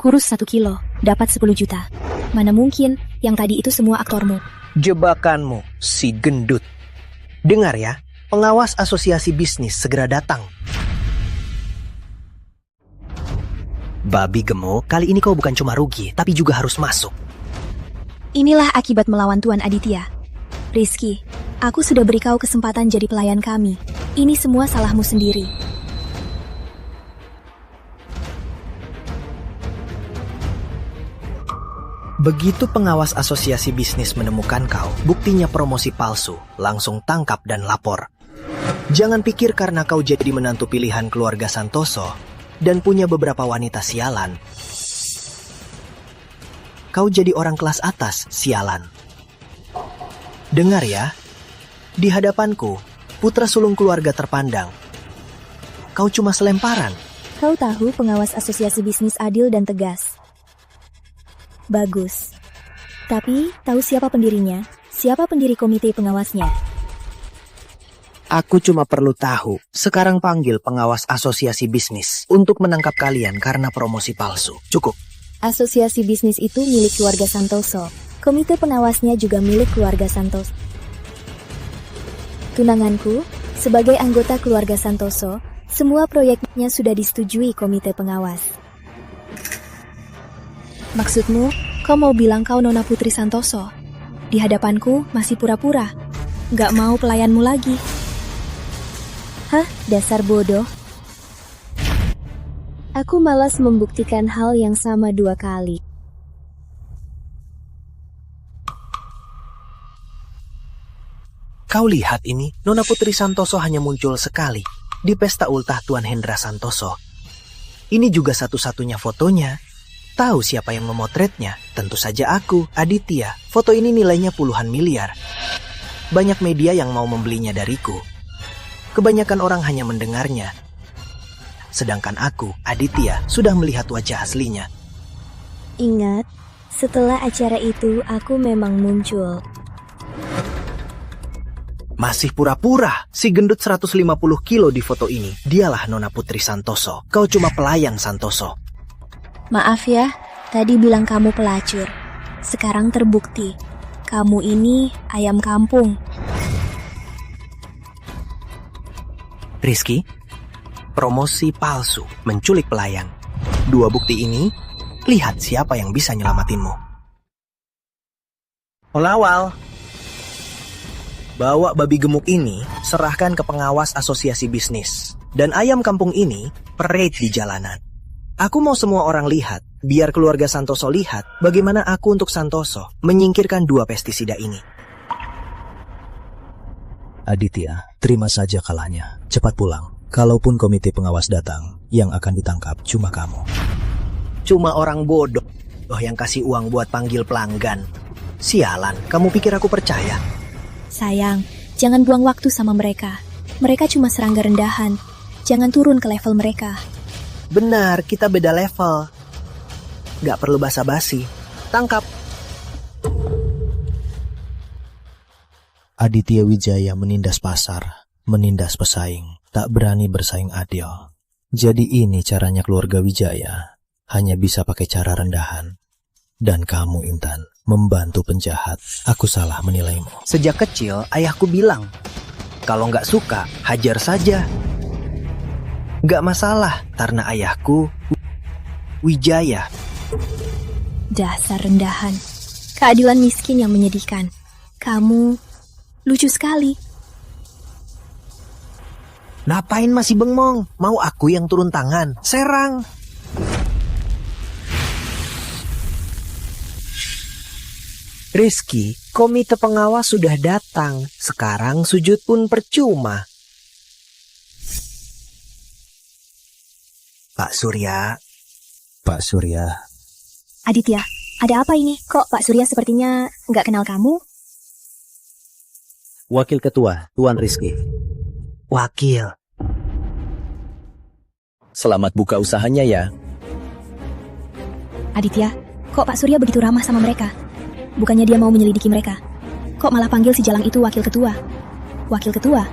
kurus 1 kilo, dapat 10 juta. Mana mungkin, yang tadi itu semua aktormu. Jebakanmu, si gendut. Dengar ya, pengawas asosiasi bisnis segera datang. Babi gemuk, kali ini kau bukan cuma rugi, tapi juga harus masuk. Inilah akibat melawan Tuan Aditya. Rizky, aku sudah beri kau kesempatan jadi pelayan kami. Ini semua salahmu sendiri. Begitu pengawas asosiasi bisnis menemukan kau, buktinya promosi palsu, langsung tangkap dan lapor. Jangan pikir karena kau jadi menantu pilihan keluarga Santoso dan punya beberapa wanita sialan, kau jadi orang kelas atas sialan. Dengar ya, di hadapanku, putra sulung keluarga terpandang. Kau cuma selemparan. Kau tahu pengawas asosiasi bisnis adil dan tegas. Bagus. Tapi, tahu siapa pendirinya? Siapa pendiri komite pengawasnya? Aku cuma perlu tahu. Sekarang panggil pengawas asosiasi bisnis untuk menangkap kalian karena promosi palsu. Cukup. Asosiasi bisnis itu milik keluarga Santoso. Komite pengawasnya juga milik keluarga Santoso. Tunanganku, sebagai anggota keluarga Santoso, semua proyeknya sudah disetujui komite pengawas. Maksudmu, kau mau bilang kau Nona Putri Santoso? Di hadapanku masih pura-pura. Gak mau pelayanmu lagi. Hah, dasar bodoh. Aku malas membuktikan hal yang sama 2 kali. Kau lihat ini, Nona Putri Santoso hanya muncul sekali di pesta ultah Tuan Hendra Santoso. Ini juga satu-satunya fotonya. Tahu siapa yang memotretnya? Tentu saja aku, Aditya. Foto ini nilainya puluhan miliar. Banyak media yang mau membelinya dariku. Kebanyakan orang hanya mendengarnya. Sedangkan aku, Aditya, sudah melihat wajah aslinya. Ingat, setelah acara itu aku memang muncul. Masih pura-pura. Si gendut 150 kilo di foto ini, dialah Nona Putri Santoso. Kau cuma pelayan Santoso. Maaf ya, tadi bilang kamu pelacur. Sekarang terbukti, kamu ini ayam kampung. Rizky, promosi palsu, menculik pelayan. 2 bukti ini, lihat siapa yang bisa nyelamatinmu. Olawal, bawa babi gemuk ini, serahkan ke pengawas asosiasi bisnis. Dan ayam kampung ini, parade di jalanan. Aku mau semua orang lihat, biar keluarga Santoso lihat bagaimana aku untuk Santoso menyingkirkan 2 pestisida ini. Aditya, terima saja kalahnya. Cepat pulang. Kalaupun komite pengawas datang, yang akan ditangkap cuma kamu. Cuma orang bodoh yang kasih uang buat panggil pelanggan. Sialan, kamu pikir aku percaya? Sayang, jangan buang waktu sama mereka. Mereka cuma serangga rendahan. Jangan turun ke level mereka. Benar, kita beda level. Gak perlu basa-basi. Tangkap. Aditya Wijaya menindas pasar, menindas pesaing, tak berani bersaing adil. Jadi ini caranya keluarga Wijaya, hanya bisa pakai cara rendahan. Dan kamu, Intan, membantu penjahat. Aku salah menilaimu. Sejak kecil, ayahku bilang, kalau nggak suka, hajar saja. Nggak masalah, karena ayahku Wijaya. Dasar rendahan. Keadilan miskin yang menyedihkan. Kamu lucu sekali. Ngapain masih bengong? Mau aku yang turun tangan? Serang. Rizky, komite pengawas sudah datang. Sekarang sujud pun percuma. Pak Surya. Pak Surya. Aditya, ada apa ini? Kok Pak Surya sepertinya nggak kenal kamu? Wakil Ketua, Tuan Rizky. Wakil. Selamat buka usahanya ya. Aditya, kok Pak Surya begitu ramah sama mereka? Bukannya dia mau menyelidiki mereka? Kok malah panggil si Jalang itu wakil ketua? Wakil ketua?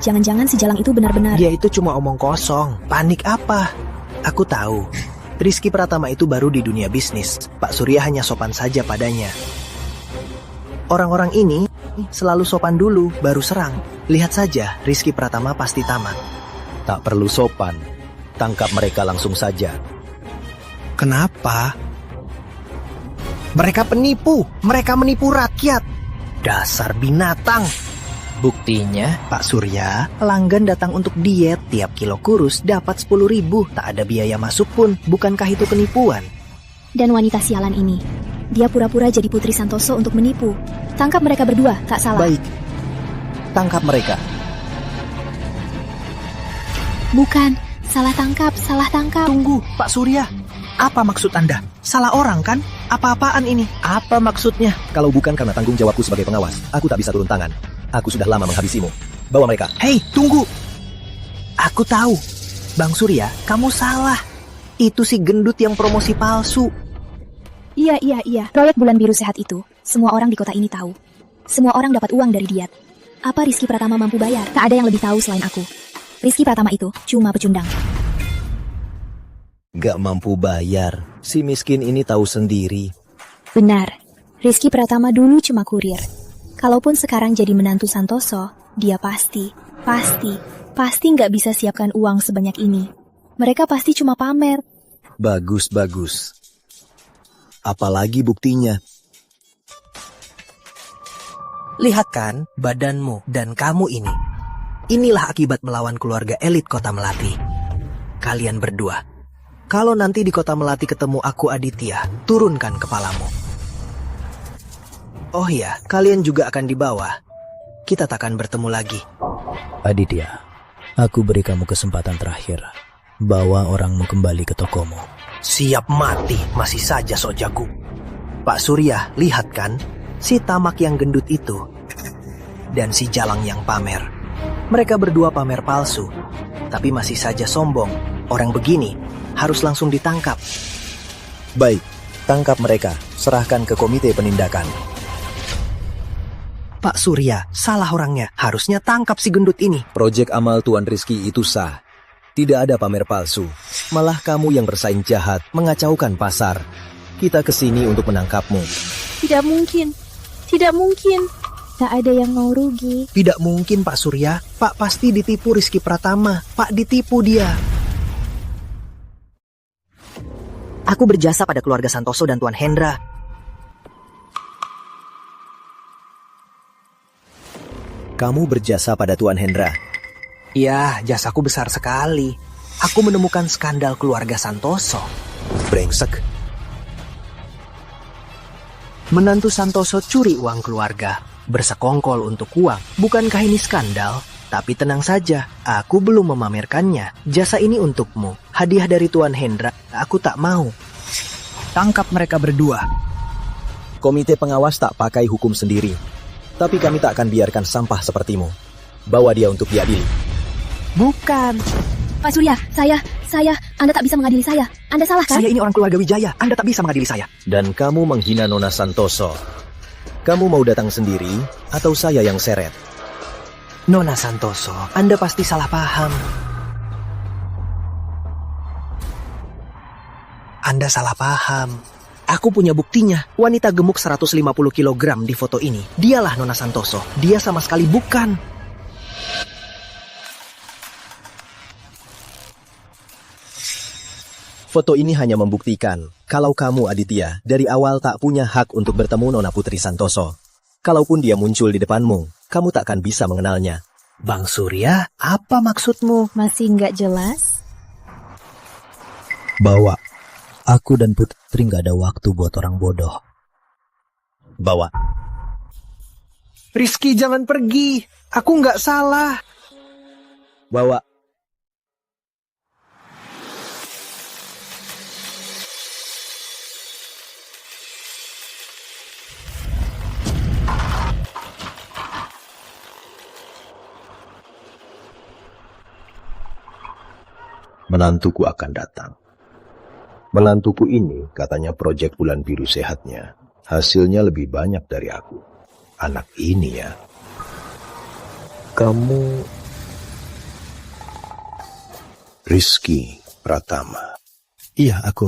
Jangan-jangan si Jalang itu benar-benar... Dia itu cuma omong kosong. Panik apa? Aku tahu. Rizky Pratama itu baru di dunia bisnis. Pak Surya hanya sopan saja padanya. Orang-orang ini selalu sopan dulu, baru serang. Lihat saja, Rizky Pratama pasti tamat. Tak perlu sopan. Tangkap mereka langsung saja. Kenapa? Mereka penipu. Mereka menipu rakyat. Dasar binatang. Buktinya, Pak Surya, pelanggan datang untuk diet. Tiap kilo kurus dapat 10.000. Tak ada biaya masuk pun. Bukankah itu penipuan? Dan wanita sialan ini, dia pura-pura jadi Putri Santoso untuk menipu. Tangkap mereka berdua, tak salah. Baik. Tangkap mereka. Bukan, salah tangkap, salah tangkap. Tunggu, Pak Surya. Apa maksud Anda? Salah orang kan? Apa-apaan ini? Apa maksudnya? Kalau bukan karena tanggung jawabku sebagai pengawas, aku tak bisa turun tangan. Aku sudah lama menghabisimu. Bawa mereka. Hei, tunggu. Aku tahu. Bang Surya, kamu salah. Itu si gendut yang promosi palsu. Iya. Proyek Bulan Biru Sehat itu, semua orang di kota ini tahu. Semua orang dapat uang dari diet. Apa Rizky Pratama mampu bayar? Tak ada yang lebih tahu selain aku. Rizky Pratama itu cuma pecundang. Gak mampu bayar. Si miskin ini tahu sendiri. Benar, Rizky Pratama dulu cuma kurir. Kalaupun sekarang jadi menantu Santoso, dia pasti nggak bisa siapkan uang sebanyak ini. Mereka pasti cuma pamer. Bagus. Apalagi buktinya? Lihat kan badanmu dan kamu ini. Inilah akibat melawan keluarga elit kota Melati. Kalian berdua. Kalau nanti di kota Melati ketemu aku Aditya, turunkan kepalamu. Oh iya, kalian juga akan dibawa. Kita takkan bertemu lagi. Aditya, aku beri kamu kesempatan terakhir. Bawa orangmu kembali ke tokomu. Siap mati, masih saja sok jago. Pak Surya, lihat kan? Si tamak yang gendut itu. Dan si Jalang yang pamer. Mereka berdua pamer palsu. Tapi masih saja sombong. Orang begini harus langsung ditangkap. Baik, tangkap mereka. Serahkan ke komite penindakan. Pak Surya, salah orangnya. Harusnya tangkap si gendut ini. Proyek amal Tuan Rizky itu sah. Tidak ada pamer palsu. Malah kamu yang bersaing jahat, mengacaukan pasar. Kita kesini untuk menangkapmu. Tidak mungkin. Tak ada yang mau rugi. Tidak mungkin Pak Surya. Pak pasti ditipu Rizky Pratama. Pak ditipu dia. Aku berjasa pada keluarga Santoso dan Tuan Hendra. Kamu berjasa pada Tuan Hendra. Ya, jasaku besar sekali. Aku menemukan skandal keluarga Santoso. Brengsek. Menantu Santoso curi uang keluarga. Bersekongkol untuk uang. Bukankah ini skandal? Tapi tenang saja, aku belum memamerkannya. Jasa ini untukmu. Hadiah dari Tuan Hendra, aku tak mau. Tangkap mereka berdua. Komite pengawas tak pakai hukum sendiri. Tapi kami tak akan biarkan sampah sepertimu. Bawa dia untuk diadili. Bukan. Pak Surya, saya, Anda tak bisa mengadili saya. Anda salah kan? Saya ini orang keluarga Wijaya. Anda tak bisa mengadili saya. Dan kamu menghina Nona Santoso. Kamu mau datang sendiri atau saya yang seret? Nona Santoso, Anda pasti salah paham. Anda salah paham. Aku punya buktinya. Wanita gemuk 150 kg di foto ini. Dialah Nona Santoso. Dia sama sekali bukan. Foto ini hanya membuktikan kalau kamu Aditya dari awal tak punya hak untuk bertemu Nona Putri Santoso. Kalaupun dia muncul di depanmu, kamu tak akan bisa mengenalnya. Bang Surya, apa maksudmu? Masih nggak jelas? Bawa. Aku dan Putri nggak ada waktu buat orang bodoh. Bawa. Rizky, jangan pergi. Aku nggak salah. Bawa. menantuku akan datang. Menantuku ini katanya proyek bulan biru sehatnya. Hasilnya lebih banyak dari aku. Anak ini ya. Kamu... Rizky Pratama. Iya, aku.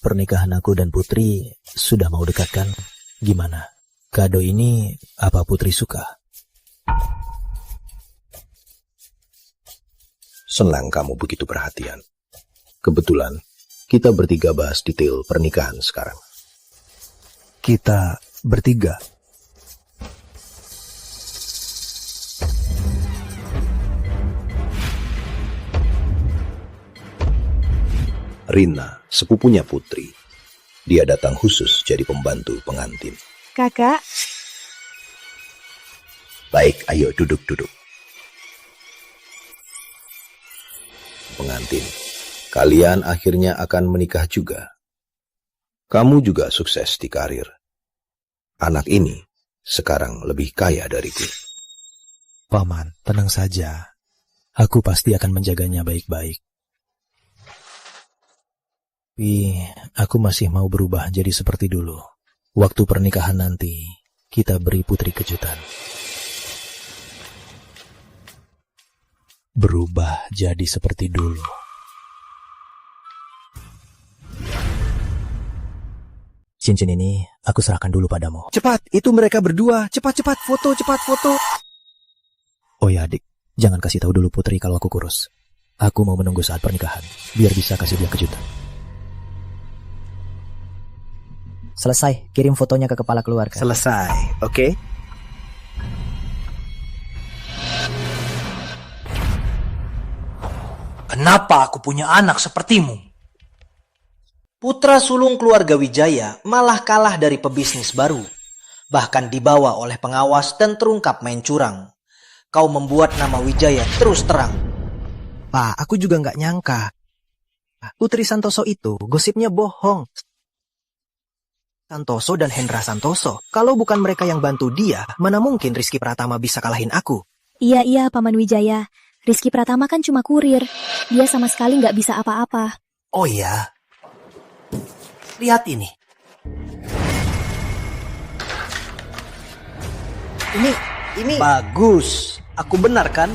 Pernikahan aku dan Putri sudah mau dekat kan? Gimana? Kado ini apa Putri suka? Senang kamu begitu perhatian. Kebetulan, kita bertiga bahas detail pernikahan sekarang. Kita bertiga. Rina, sepupunya Putri. Dia datang khusus jadi pembantu pengantin. Kakak, Baik, ayo duduk-duduk. Pengantin, kalian akhirnya akan menikah juga. Kamu juga sukses di karir. Anak ini sekarang lebih kaya dariku. Paman, tenang saja. Aku pasti akan menjaganya baik-baik. Tapi aku masih mau berubah jadi seperti dulu. Waktu pernikahan nanti, kita beri Putri kejutan. Berubah jadi seperti dulu. Cincin ini aku serahkan dulu padamu. Cepat, itu mereka berdua. Cepat-cepat foto, cepat foto. Oh ya adik, jangan kasih tahu dulu Putri kalau aku kurus. Aku mau menunggu saat pernikahan, biar bisa kasih dia kejutan. Selesai, kirim fotonya ke kepala keluarga. Selesai, oke? Kenapa aku punya anak sepertimu? Putra sulung keluarga Wijaya malah kalah dari pebisnis baru. Bahkan dibawa oleh pengawas dan terungkap main curang. Kau membuat nama Wijaya terus terang. Pak, aku juga nggak nyangka. Putri Santoso itu gosipnya bohong. Santoso dan Hendra Santoso. Kalau bukan mereka yang bantu dia, mana mungkin Rizky Pratama bisa kalahin aku? Iya, Paman Wijaya. Rizky Pratama kan cuma kurir. Dia sama sekali nggak bisa apa-apa. Oh ya, lihat ini. Ini bagus. Aku benar kan?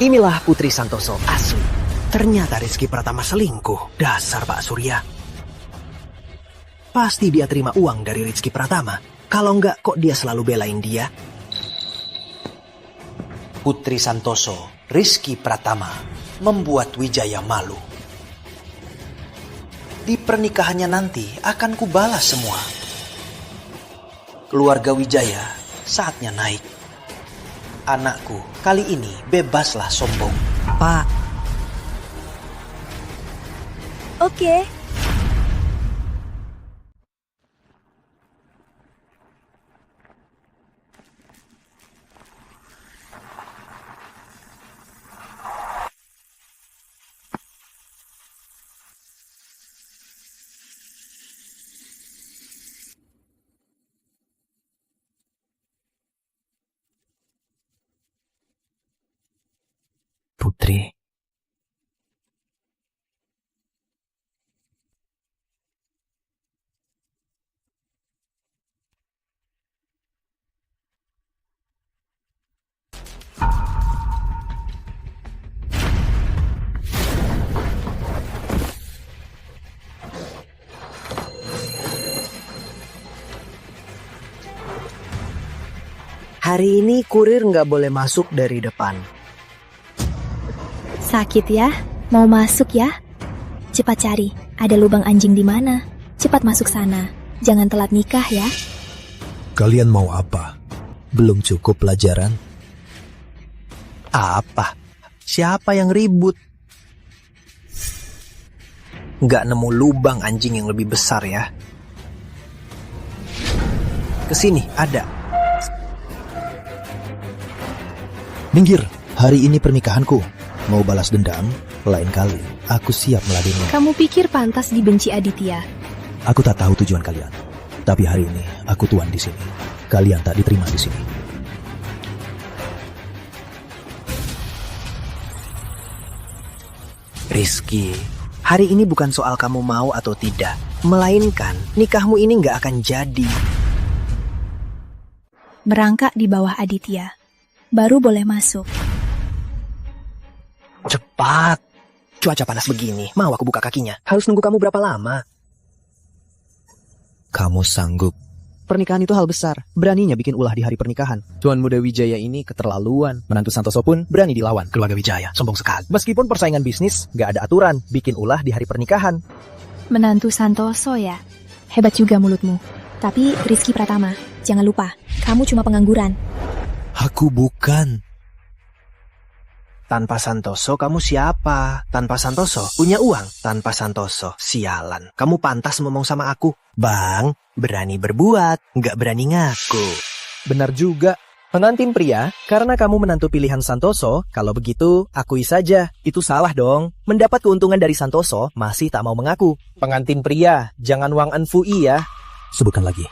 Inilah Putri Santoso asli. Ternyata Rizky Pratama selingkuh. Dasar Pak Surya. Pasti dia terima uang dari Rizky Pratama. Kalau enggak, kok dia selalu belain dia? Putri Santoso, Rizky Pratama, membuat Wijaya malu. Di pernikahannya nanti akan kubalas semua. Keluarga Wijaya saatnya naik. Anakku kali ini bebaslah sombong. Pak, oke. Putri. hari ini kurir nggak boleh masuk dari depan. Sakit ya? Mau masuk ya? Cepat cari, ada lubang anjing di mana? Cepat masuk sana. Jangan telat nikah ya. Kalian mau apa? Belum cukup pelajaran? Apa? Siapa yang ribut? Nggak nemu lubang anjing yang lebih besar ya? Kesini, ada. Minggir, hari ini pernikahanku. Mau balas dendam? Lain kali, aku siap meladeni. Kamu pikir pantas dibenci Aditya? Aku tak tahu tujuan kalian. Tapi hari ini, aku tuan di sini. Kalian tak diterima di sini. Rizky, hari ini bukan soal kamu mau atau tidak, melainkan nikahmu ini nggak akan jadi. Merangkak di bawah Aditya. Baru boleh masuk. Cepat. Cuaca panas begini, mau aku buka kakinya. Harus nunggu kamu berapa lama? Kamu sanggup. Pernikahan itu hal besar. Beraninya bikin ulah di hari pernikahan. Tuan Muda Wijaya ini keterlaluan. Menantu Santoso pun berani dilawan. Keluarga Wijaya, sombong sekali. Meskipun persaingan bisnis, gak ada aturan. Bikin ulah di hari pernikahan. Menantu Santoso ya? Hebat juga mulutmu. Tapi Rizky Pratama, jangan lupa, kamu cuma pengangguran. Aku bukan. Tanpa Santoso kamu siapa? Tanpa Santoso punya uang? Tanpa Santoso, sialan. Kamu pantas ngomong sama aku. Bang, berani berbuat, nggak berani ngaku. Benar juga. Pengantin pria, karena kamu menantu pilihan Santoso, kalau begitu, akui saja. Itu salah dong. Mendapat keuntungan dari Santoso, masih tak mau mengaku. Pengantin pria, jangan wang enfui ya. Sebutkan lagi.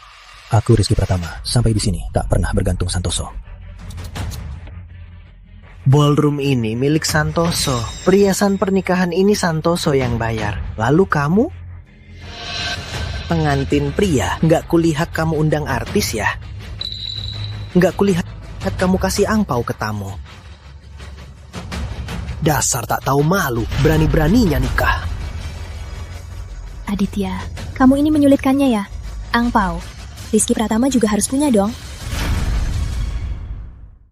Aku Rizky Pratama, sampai di sini tak pernah bergantung Santoso. Ballroom ini milik Santoso. Perhiasan pernikahan ini Santoso yang bayar. Lalu kamu? Pengantin pria, nggak kulihat kamu undang artis ya? Nggak kulihat kamu kasih angpau ke tamu. Dasar tak tahu malu, berani-beraninya nikah. Aditya, kamu ini menyulitkannya ya? Angpau, Rizky Pratama juga harus punya dong.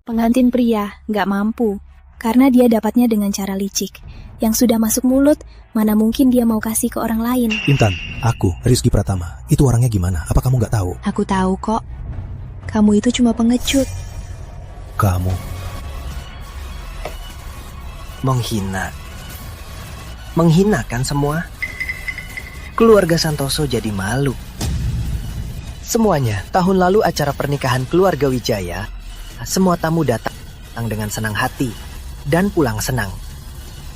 Pengantin pria nggak mampu, karena dia dapatnya dengan cara licik. Yang sudah masuk mulut, mana mungkin dia mau kasih ke orang lain. Intan, aku, Rizky Pratama. Itu orangnya gimana? Apa kamu nggak tahu? Aku tahu kok. Kamu itu cuma pengecut. Kamu Menghina. Menghinakan semua. Keluarga Santoso jadi malu. Semuanya, tahun lalu acara pernikahan keluarga Wijaya, semua tamu datang dengan senang hati dan pulang senang.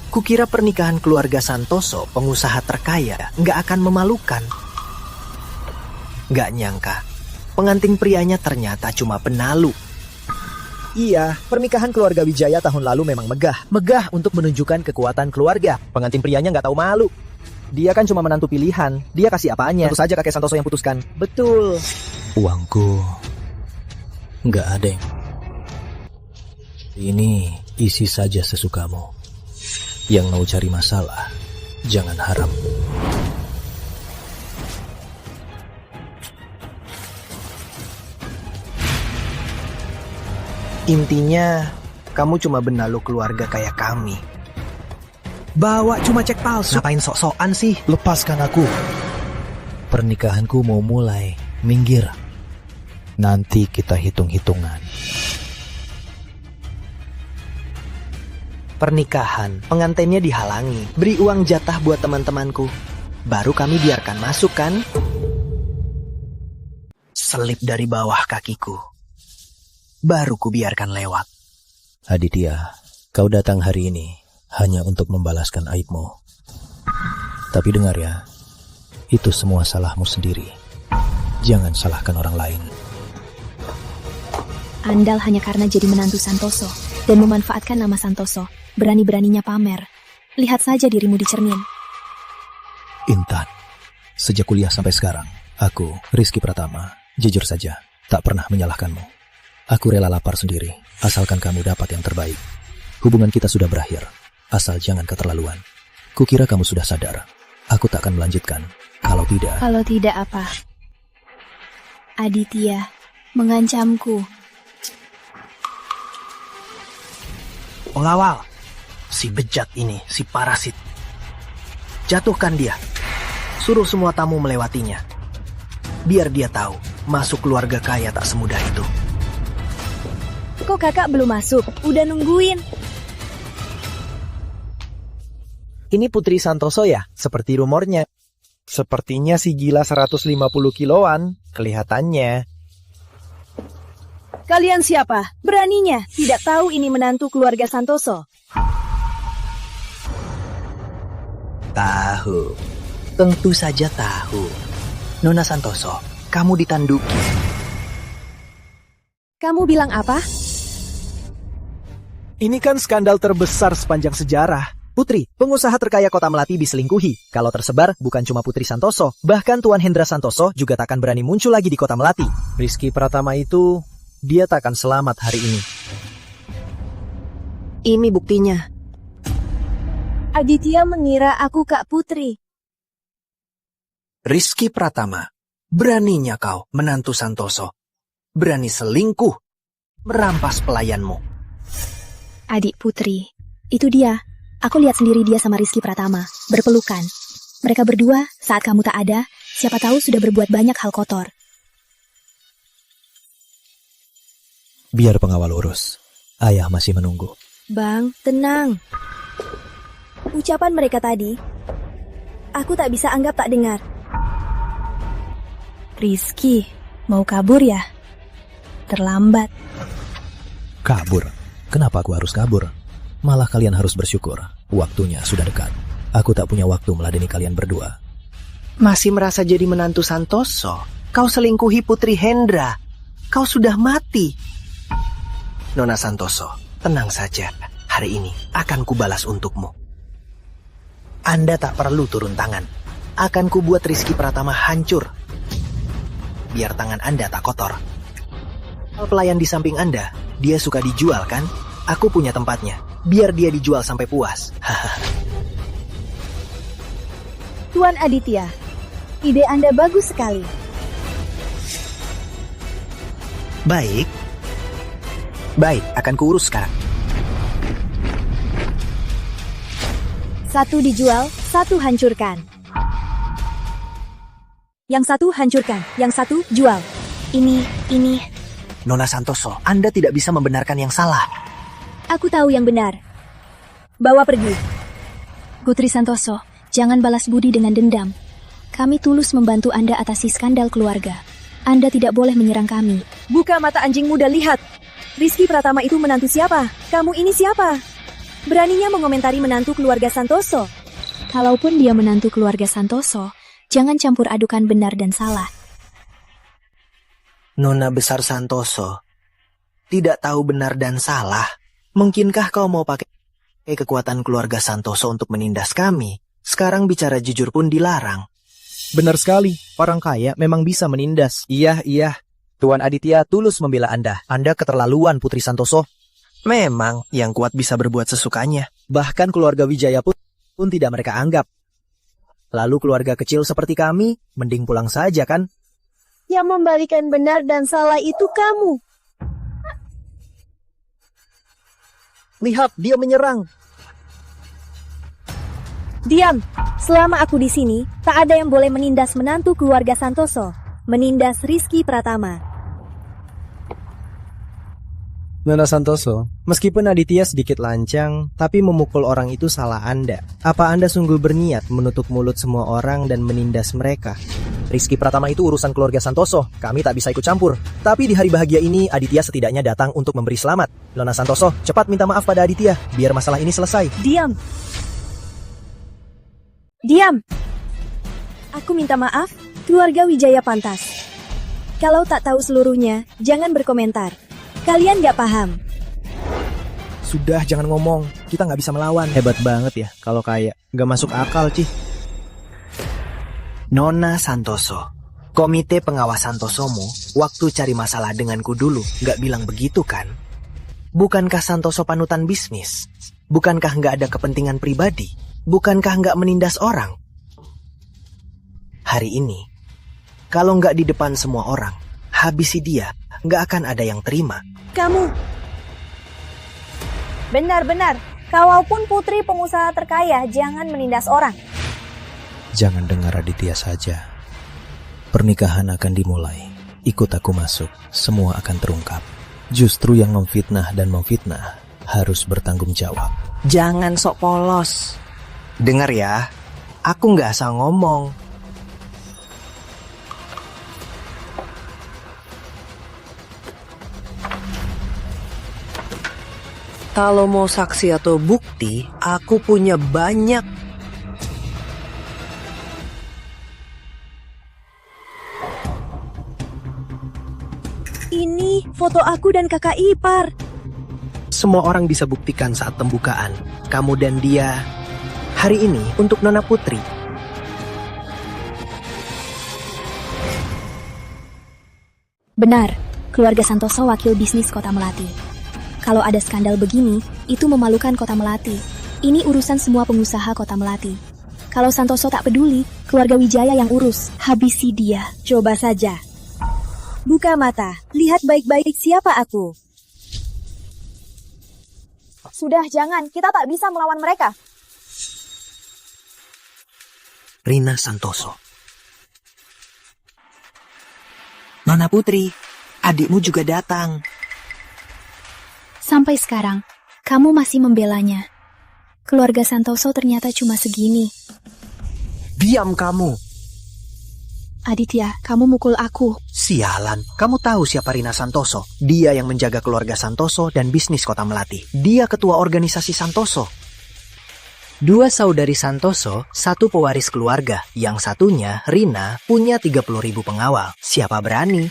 Kukira pernikahan keluarga Santoso, pengusaha terkaya, nggak akan memalukan. Nggak nyangka, pengantin prianya ternyata cuma penalu. Iya, pernikahan keluarga Wijaya tahun lalu memang megah. Megah untuk menunjukkan kekuatan keluarga. Pengantin prianya nggak tahu malu. Dia kan cuma menantu pilihan. Dia kasih apanya? Tentu saja kakek Santoso yang putuskan. Betul. Uangku nggak ada yang... Ini isi saja sesukamu. Yang mau cari masalah, jangan harap. Intinya, kamu cuma benalu keluarga kayak kami. Bawa cuma cek palsu. Ngapain sok-sokan sih? Lepaskan aku. Pernikahanku mau mulai. Minggir. Nanti kita hitung-hitungan. Pernikahan, pengantinnya dihalangi. Beri uang jatah buat teman-temanku. Baru kami biarkan masuk kan? Selip dari bawah kakiku. Baru ku biarkan lewat. Aditya, kau datang hari ini hanya untuk membalaskan aibmu. Tapi dengar ya, itu semua salahmu sendiri. Jangan salahkan orang lain. Andal hanya karena jadi menantu Santoso dan memanfaatkan nama Santoso. Berani-beraninya pamer. Lihat saja dirimu di cermin. Intan, sejak kuliah sampai sekarang, aku, Rizky Pratama, jujur saja, tak pernah menyalahkanmu. Aku rela lapar sendiri, asalkan kamu dapat yang terbaik. Hubungan kita sudah berakhir, asal jangan keterlaluan. Kukira kamu sudah sadar. Aku tak akan melanjutkan. Kalau tidak... Kalau tidak apa? Aditya mengancamku. Pengawal, si bejat ini, si parasit. Jatuhkan dia. Suruh semua tamu melewatinya. Biar dia tahu, masuk keluarga kaya tak semudah itu. Kok kakak belum masuk? Udah nungguin. Ini Putri Santoso ya? Seperti rumornya. Sepertinya si gila 150 kiloan. Kelihatannya. Kalian siapa? Beraninya tidak tahu ini menantu keluarga Santoso. Tahu. Tentu saja tahu. Nona Santoso, kamu ditanduki. Kamu bilang apa? Ini kan skandal terbesar sepanjang sejarah. Putri, pengusaha terkaya kota Melati diselingkuhi. Kalau tersebar, bukan cuma Putri Santoso, bahkan Tuan Hendra Santoso juga takkan berani muncul lagi di kota Melati. Rizky Pratama itu, dia takkan selamat hari ini. Ini buktinya. Aditya mengira aku Kak Putri. Rizky Pratama, beraninya kau menantu Santoso. Berani selingkuh, merampas pelayanmu. Adik Putri, itu dia. Aku lihat sendiri dia sama Rizky Pratama, berpelukan. Mereka berdua, saat kamu tak ada, siapa tahu sudah berbuat banyak hal kotor. Biar pengawal urus. Ayah masih menunggu. Bang, tenang. Ucapan mereka tadi, aku tak bisa anggap tak dengar. Rizky, mau kabur ya? Terlambat. Kabur? Kenapa aku harus kabur? Malah kalian harus bersyukur. Waktunya sudah dekat. Aku tak punya waktu meladeni kalian berdua. Masih merasa jadi menantu Santoso? Kau selingkuhi Putri Hendra. Kau sudah mati. Nona Santoso, tenang saja. Hari ini akan kubalas untukmu. Anda tak perlu turun tangan. Akan kubuat Rizky Pratama hancur. Biar tangan Anda tak kotor. Pelayan di samping Anda, dia suka dijual kan? Aku punya tempatnya. Biar dia dijual sampai puas. Tuan Aditya, ide Anda bagus sekali. Baik. Baik, akan kuurus sekarang. Satu dijual, satu hancurkan. Yang satu hancurkan, yang satu jual. Ini. Nona Santoso, Anda tidak bisa membenarkan yang salah. Aku tahu yang benar. Bawa pergi. Putri Santoso, jangan balas budi dengan dendam. Kami tulus membantu Anda atasi skandal keluarga. Anda tidak boleh menyerang kami. Buka mata anjing muda, lihat. Rizky Pratama itu menantu siapa? Kamu ini siapa? Beraninya mengomentari menantu keluarga Santoso. Kalaupun dia menantu keluarga Santoso, jangan campur adukan benar dan salah. Nona besar Santoso, tidak tahu benar dan salah. Mungkinkah kau mau pakai kekuatan keluarga Santoso untuk menindas kami? Sekarang bicara jujur pun dilarang. Benar sekali, orang kaya memang bisa menindas. Iya. Tuan Aditya tulus membela Anda. Anda keterlaluan, Putri Santoso. Memang, yang kuat bisa berbuat sesukanya. Bahkan keluarga Wijaya pun tidak mereka anggap. Lalu keluarga kecil seperti kami, mending pulang saja kan? Yang membalikan benar dan salah itu kamu. Lihat, dia menyerang. Diam. Selama aku di sini, tak ada yang boleh menindas menantu keluarga Santoso. Menindas Rizky Pratama. Nona Santoso, meskipun Aditya sedikit lancang, tapi memukul orang itu salah Anda. Apa Anda sungguh berniat menutup mulut semua orang dan menindas mereka? Rizky Pratama itu urusan keluarga Santoso, kami tak bisa ikut campur. Tapi di hari bahagia ini, Aditya setidaknya datang untuk memberi selamat. Nona Santoso, cepat minta maaf pada Aditya, biar masalah ini selesai. Diam. Aku minta maaf, keluarga Wijaya pantas. Kalau tak tahu seluruhnya, jangan berkomentar. Kalian gak paham. Sudah, jangan ngomong. Kita nggak bisa melawan. Hebat banget ya, kalau kayak nggak masuk akal, Cih. Nona Santoso, komite pengawas Santosomu waktu cari masalah denganku dulu nggak bilang begitu kan? Bukankah Santoso panutan bisnis? Bukankah nggak ada kepentingan pribadi? Bukankah nggak menindas orang? Hari ini, kalau nggak di depan semua orang, habisi dia, nggak akan ada yang terima. Kamu. Benar-benar, kalaupun putri pengusaha terkaya, jangan menindas orang. Jangan dengar Aditya saja. Pernikahan akan dimulai. Ikut aku masuk, semua akan terungkap. Justru yang memfitnah dan memfitnah harus bertanggung jawab. Jangan sok polos. Dengar ya, aku nggak asal ngomong. Kalau mau saksi atau bukti, aku punya banyak. Ini foto aku dan kakak ipar. Semua orang bisa buktikan saat pembukaan. Kamu dan dia Hari ini untuk Nona Putri. Benar, keluarga Santoso wakil bisnis Kota Melati. Kalau ada skandal begini, itu memalukan Kota Melati. Ini urusan semua pengusaha Kota Melati. Kalau Santoso tak peduli, keluarga Wijaya yang urus. Habisi dia. Coba saja. Buka mata, lihat baik-baik siapa aku. Sudah, jangan. Kita tak bisa melawan mereka. Rina Santoso. Nona Putri, adikmu juga datang. Sampai sekarang, kamu masih membelanya. Keluarga Santoso ternyata cuma segini. Diam kamu. Aditya, kamu mukul aku. Sialan, kamu tahu siapa Rina Santoso? Dia yang menjaga keluarga Santoso dan bisnis Kota Melati. Dia ketua organisasi Santoso. 2 saudari Santoso, 1 pewaris keluarga. Yang satunya, Rina, punya 30.000 pengawal. Siapa berani?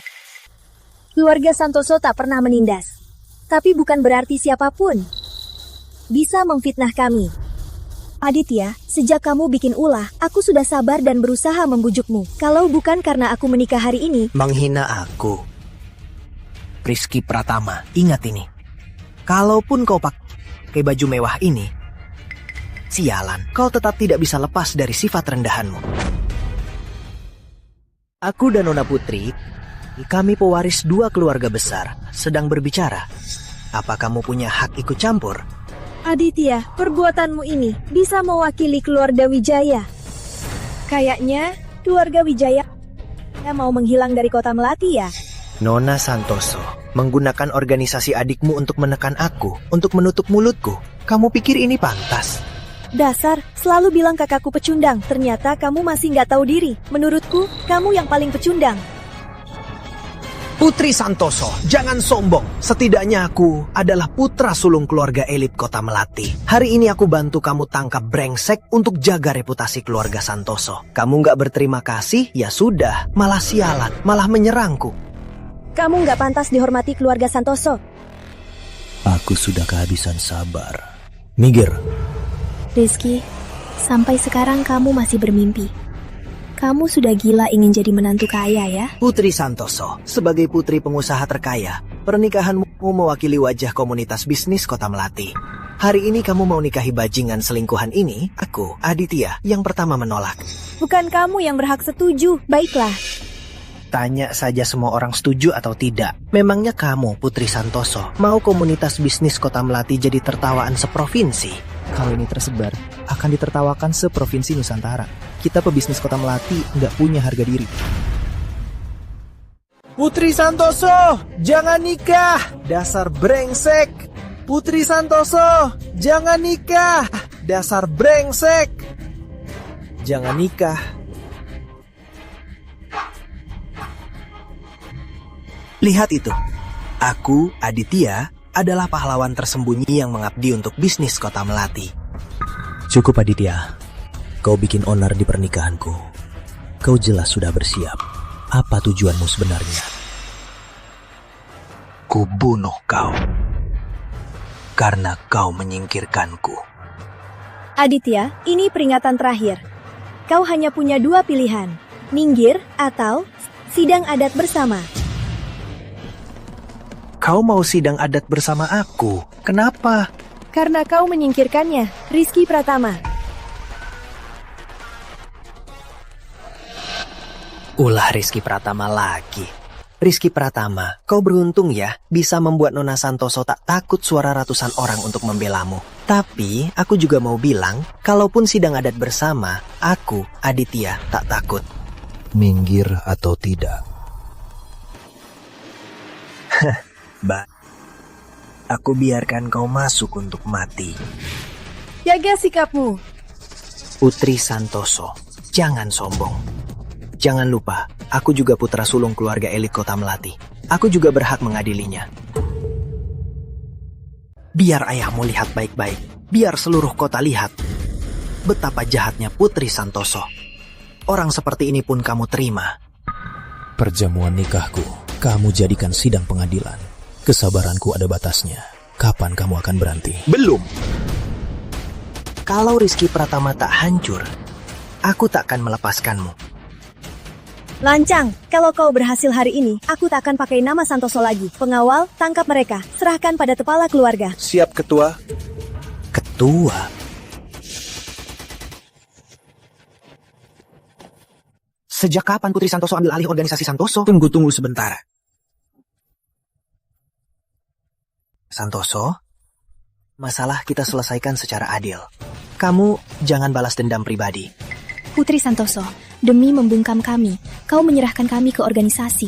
Keluarga Santoso tak pernah menindas. Tapi bukan berarti siapapun bisa memfitnah kami. Aditya, sejak kamu bikin ulah, aku sudah sabar dan berusaha membujukmu. Kalau bukan karena aku menikah hari ini... Menghina aku. Rizky Pratama, ingat ini. Kalaupun kau pakai baju mewah ini, sialan, kau tetap tidak bisa lepas dari sifat rendahanmu. Aku dan Nona Putri, kami pewaris 2 keluarga besar, sedang berbicara. Apa kamu punya hak ikut campur? Aditya, perbuatanmu ini bisa mewakili keluarga Wijaya. Kayaknya keluarga Wijaya mau menghilang dari Kota Melati ya? Nona Santoso menggunakan organisasi adikmu untuk menekan aku, untuk menutup mulutku. Kamu pikir ini pantas? Dasar, selalu bilang kakakku pecundang. Ternyata kamu masih nggak tahu diri. Menurutku, kamu yang paling pecundang. Putri Santoso, jangan sombong. Setidaknya aku adalah putra sulung keluarga elit Kota Melati. Hari ini aku bantu kamu tangkap brengsek untuk jaga reputasi keluarga Santoso. Kamu nggak berterima kasih, ya sudah. Malah sialan, malah menyerangku. Kamu nggak pantas dihormati keluarga Santoso. Aku sudah kehabisan sabar. Minggir. Rizky, sampai sekarang kamu masih bermimpi. Kamu sudah gila ingin jadi menantu kaya ya? Putri Santoso, sebagai putri pengusaha terkaya, pernikahanmu mewakili wajah komunitas bisnis Kota Melati. Hari ini kamu mau nikahi bajingan selingkuhan ini, aku, Aditya, yang pertama menolak. Bukan kamu yang berhak setuju. Baiklah. Tanya saja semua orang setuju atau tidak. Memangnya kamu, Putri Santoso, mau komunitas bisnis Kota Melati jadi tertawaan seprovinsi? Kalau ini tersebar, akan ditertawakan seprovinsi Nusantara. Kita pebisnis Kota Melati nggak punya harga diri. Putri Santoso, jangan nikah! Dasar brengsek! Putri Santoso, jangan nikah! Dasar brengsek! Jangan nikah. Lihat itu. Aku, Aditya, adalah pahlawan tersembunyi yang mengabdi untuk bisnis Kota Melati. Cukup Aditya. Kau bikin onar di pernikahanku. Kau jelas sudah bersiap. Apa tujuanmu sebenarnya? Kubunuh kau. Karena kau menyingkirkanku. Aditya, ini peringatan terakhir. Kau hanya punya 2 pilihan. Minggir atau sidang adat bersama. Kau mau sidang adat bersama aku. Kenapa? Karena kau menyingkirkannya, Rizky Pratama. Ulah Rizky Pratama lagi. Rizky Pratama, kau beruntung ya bisa membuat Nona Santoso tak takut suara ratusan orang untuk membelamu. Tapi aku juga mau bilang, kalaupun sidang adat bersama, aku, Aditya, tak takut. Minggir atau tidak? Aku biarkan kau masuk untuk mati. Jaga sikapmu. Putri Santoso, jangan sombong. Jangan lupa, aku juga putra sulung keluarga elit Kota Melati. Aku juga berhak mengadilinya. Biar ayahmu lihat baik-baik. Biar seluruh kota lihat betapa jahatnya Putri Santoso. Orang seperti ini pun kamu terima. Perjamuan nikahku, kamu jadikan sidang pengadilan. Kesabaranku ada batasnya. Kapan kamu akan berhenti? Belum. Kalau Rizky Pratama tak hancur, aku tak akan melepaskanmu. Lancang, kalau kau berhasil hari ini, aku tak akan pakai nama Santoso lagi. Pengawal, tangkap mereka. Serahkan pada kepala keluarga. Siap, Ketua. Ketua? Sejak kapan Putri Santoso ambil alih organisasi Santoso? Tunggu sebentar. Santoso, masalah kita selesaikan secara adil. Kamu jangan balas dendam pribadi. Putri Santoso, demi membungkam kami, kau menyerahkan kami ke organisasi.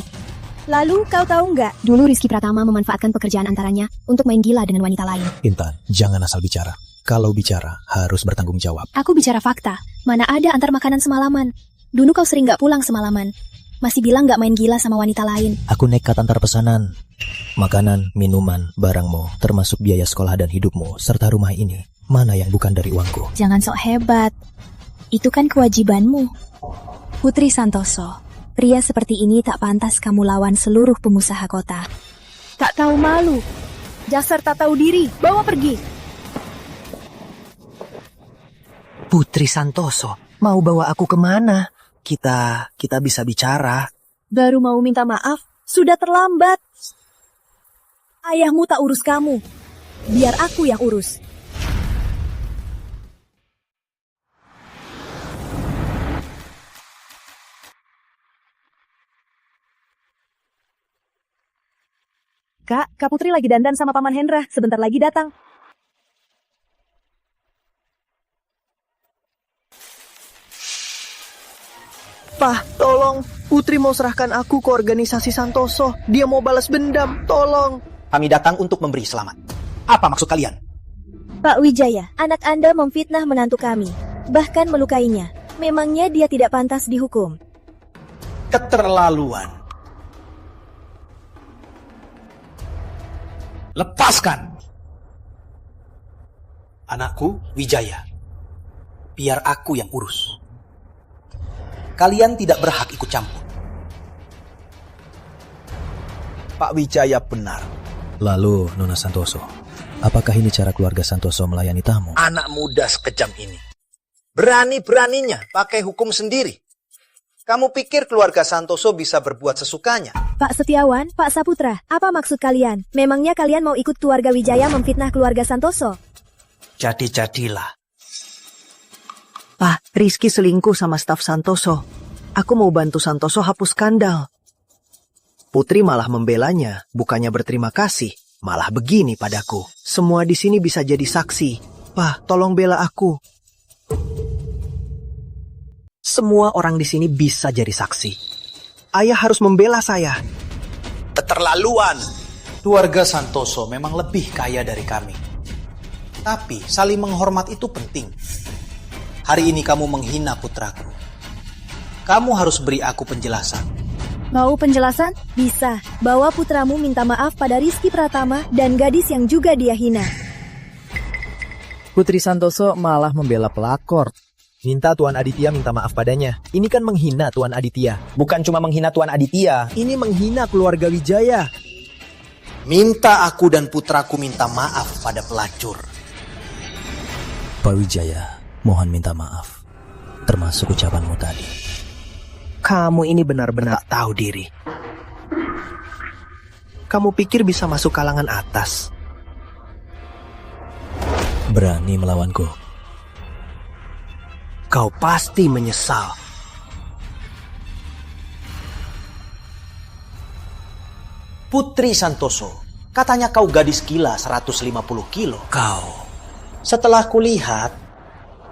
Lalu kau tahu nggak? Dulu Rizky Pratama memanfaatkan pekerjaan antaranya untuk main gila dengan wanita lain. Intan, jangan asal bicara. Kalau bicara, harus bertanggung jawab. Aku bicara fakta. Mana ada antar makanan semalaman. Dulu kau sering nggak pulang semalaman. Masih bilang nggak main gila sama wanita lain. Aku nekat antar pesanan. Makanan, minuman, barangmu, termasuk biaya sekolah dan hidupmu, serta rumah ini. Mana yang bukan dari uangku? Jangan sok hebat. Itu kan kewajibanmu. Putri Santoso, pria seperti ini tak pantas kamu lawan seluruh pengusaha kota. Tak tahu malu. Dasar tak tahu diri. Bawa pergi. Putri Santoso, mau bawa aku kemana? Kita bisa bicara. Baru mau minta maaf, sudah terlambat. Ayahmu tak urus kamu. Biar aku yang urus. Kak Putri lagi dandan sama Paman Hendra. Sebentar lagi datang. Pak, tolong. Putri mau serahkan aku ke organisasi Santoso. Dia mau balas dendam. Tolong. Kami datang untuk memberi selamat. Apa maksud kalian? Pak Wijaya, anak Anda memfitnah menantu kami. Bahkan melukainya. Memangnya dia tidak pantas dihukum? Keterlaluan. Lepaskan anakku Wijaya. Biar aku yang urus. Kalian tidak berhak ikut campur. Pak Wijaya benar. Lalu, Nona Santoso, apakah ini cara keluarga Santoso melayani tamu? Anak muda sekejam ini. Berani-beraninya pakai hukum sendiri. Kamu pikir keluarga Santoso bisa berbuat sesukanya? Pak Setiawan, Pak Saputra, apa maksud kalian? Memangnya kalian mau ikut keluarga Wijaya memfitnah keluarga Santoso? Jadi-jadilah. Pak, Rizky selingkuh sama staf Santoso. Aku mau bantu Santoso hapus skandal. Putri malah membelanya, bukannya berterima kasih. Malah begini padaku. Semua di sini bisa jadi saksi. Pak, tolong bela aku. Semua orang di sini bisa jadi saksi. Ayah harus membela saya. Keterlaluan. Keluarga Santoso memang lebih kaya dari kami. Tapi saling menghormat itu penting. Hari ini kamu menghina putraku. Kamu harus beri aku penjelasan. Mau penjelasan? Bisa. Bawa putramu minta maaf pada Rizky Pratama dan gadis yang juga dia hina. Putri Santoso malah membela pelakor. Minta Tuan Aditya minta maaf padanya. Ini kan menghina Tuan Aditya. Bukan cuma menghina Tuan Aditya. Ini menghina keluarga Wijaya. Minta aku dan putraku minta maaf pada pelacur. Pak Wijaya, mohon minta maaf. Termasuk ucapanmu tadi. Kamu ini benar-benar tak tahu diri. Kamu pikir bisa masuk kalangan atas? Berani melawanku. Kau pasti menyesal. Putri Santoso, katanya kau gadis gila 150 kilo. Kau. Setelah kulihat,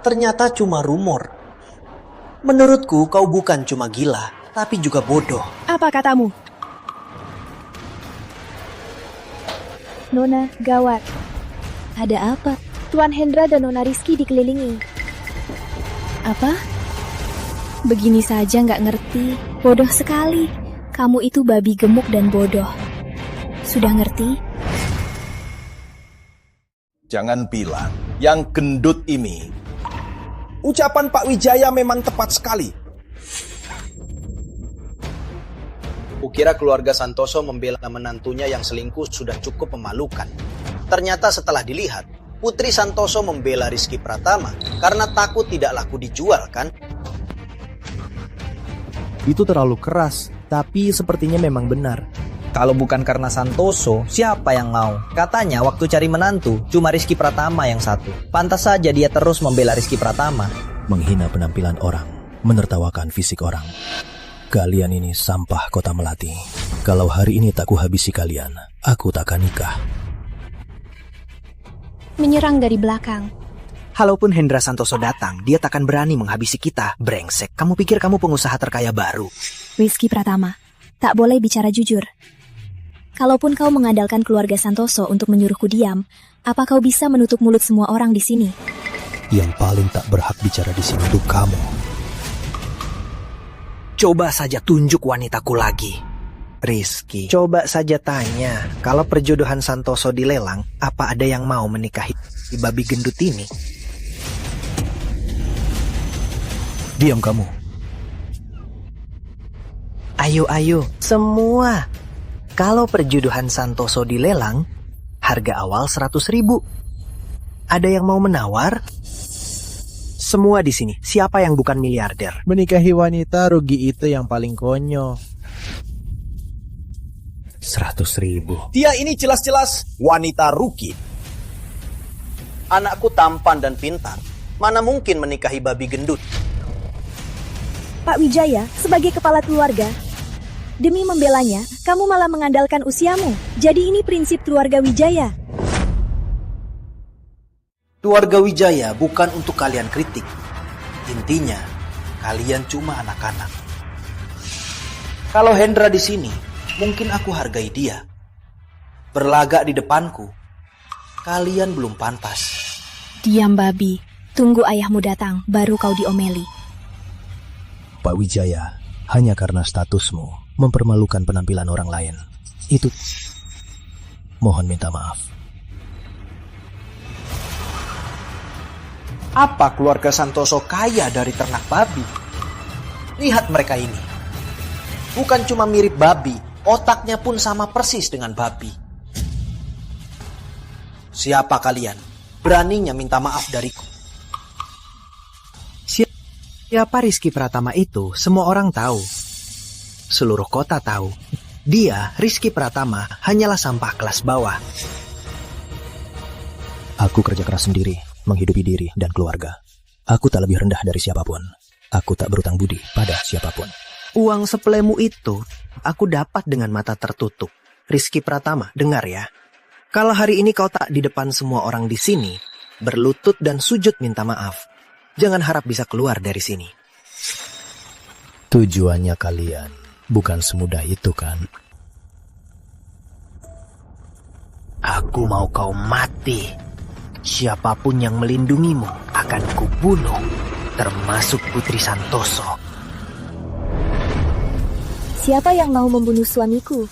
ternyata cuma rumor. Menurutku kau bukan cuma gila, tapi juga bodoh. Apa katamu? Nona, gawat. Ada apa? Tuan Hendra dan Nona Rizky dikelilingi. Apa? Begini saja nggak ngerti. Bodoh sekali. Kamu itu babi gemuk dan bodoh. Sudah ngerti? Jangan bilang yang gendut ini. Ucapan Pak Wijaya memang tepat sekali. Kukira keluarga Santoso membela menantunya yang selingkuh sudah cukup memalukan. Ternyata setelah dilihat, Putri Santoso membela Rizky Pratama karena takut tidak laku dijual kan? Itu terlalu keras, tapi sepertinya memang benar. Kalau bukan karena Santoso, siapa yang mau? Katanya waktu cari menantu, cuma Rizky Pratama yang satu. Pantas saja dia terus membela Rizky Pratama. Menghina penampilan orang, menertawakan fisik orang. Kalian ini sampah kota Melati. Kalau hari ini tak kuhabisi kalian, aku tak akan nikah. Menyerang dari belakang. Kalaupun Hendra Santoso datang, dia takkan berani menghabisi kita. Brengsek, kamu pikir kamu pengusaha terkaya baru? Rizky Pratama, tak boleh bicara jujur. Kalaupun kau mengandalkan keluarga Santoso untuk menyuruhku diam, apa kau bisa menutup mulut semua orang di sini? Yang paling tak berhak bicara di sini itu kamu. Coba saja tunjuk wanitaku lagi. Rizky, coba saja tanya, kalau perjodohan Santoso dilelang, apa ada yang mau menikahi babi gendut ini? Diam kamu. Ayo, semua. Kalau perjodohan Santoso dilelang, harga awal 100.000. Ada yang mau menawar? Semua di sini, siapa yang bukan miliarder? Menikahi wanita rugi itu yang paling konyol. 100.000. Dia ini jelas-jelas wanita rugi. Anakku tampan dan pintar. Mana mungkin menikahi babi gendut? Pak Wijaya, sebagai kepala keluarga, demi membelanya, kamu malah mengandalkan usiamu. Jadi ini prinsip keluarga Wijaya. Keluarga Wijaya bukan untuk kalian kritik. Intinya, kalian cuma anak-anak. Kalau Hendra di sini, mungkin aku hargai dia. Berlagak di depanku, kalian belum pantas. Diam babi, tunggu ayahmu datang, baru kau diomeli. Pak Wijaya, hanya karena statusmu mempermalukan penampilan orang lain. Itu mohon minta maaf. Apa keluarga Santoso kaya dari ternak babi? Lihat mereka ini. Bukan cuma mirip babi, otaknya pun sama persis dengan babi. Siapa kalian? Beraninya minta maaf dariku. Siapa Rizky Pratama itu? Semua orang tahu. Seluruh kota tahu. Dia, Rizky Pratama, hanyalah sampah kelas bawah. Aku kerja keras sendiri, menghidupi diri dan keluarga. Aku tak lebih rendah dari siapapun. Aku tak berutang budi pada siapapun. Uang sepelemu itu, aku dapat dengan mata tertutup. Rizky Pratama, dengar ya. Kalau hari ini kau tak di depan semua orang di sini, berlutut dan sujud minta maaf, jangan harap bisa keluar dari sini. Tujuannya kalian bukan semudah itu kan? Aku mau kau mati. Siapapun yang melindungimu akan kubunuh, termasuk Putri Santoso. Siapa yang mau membunuh suamiku?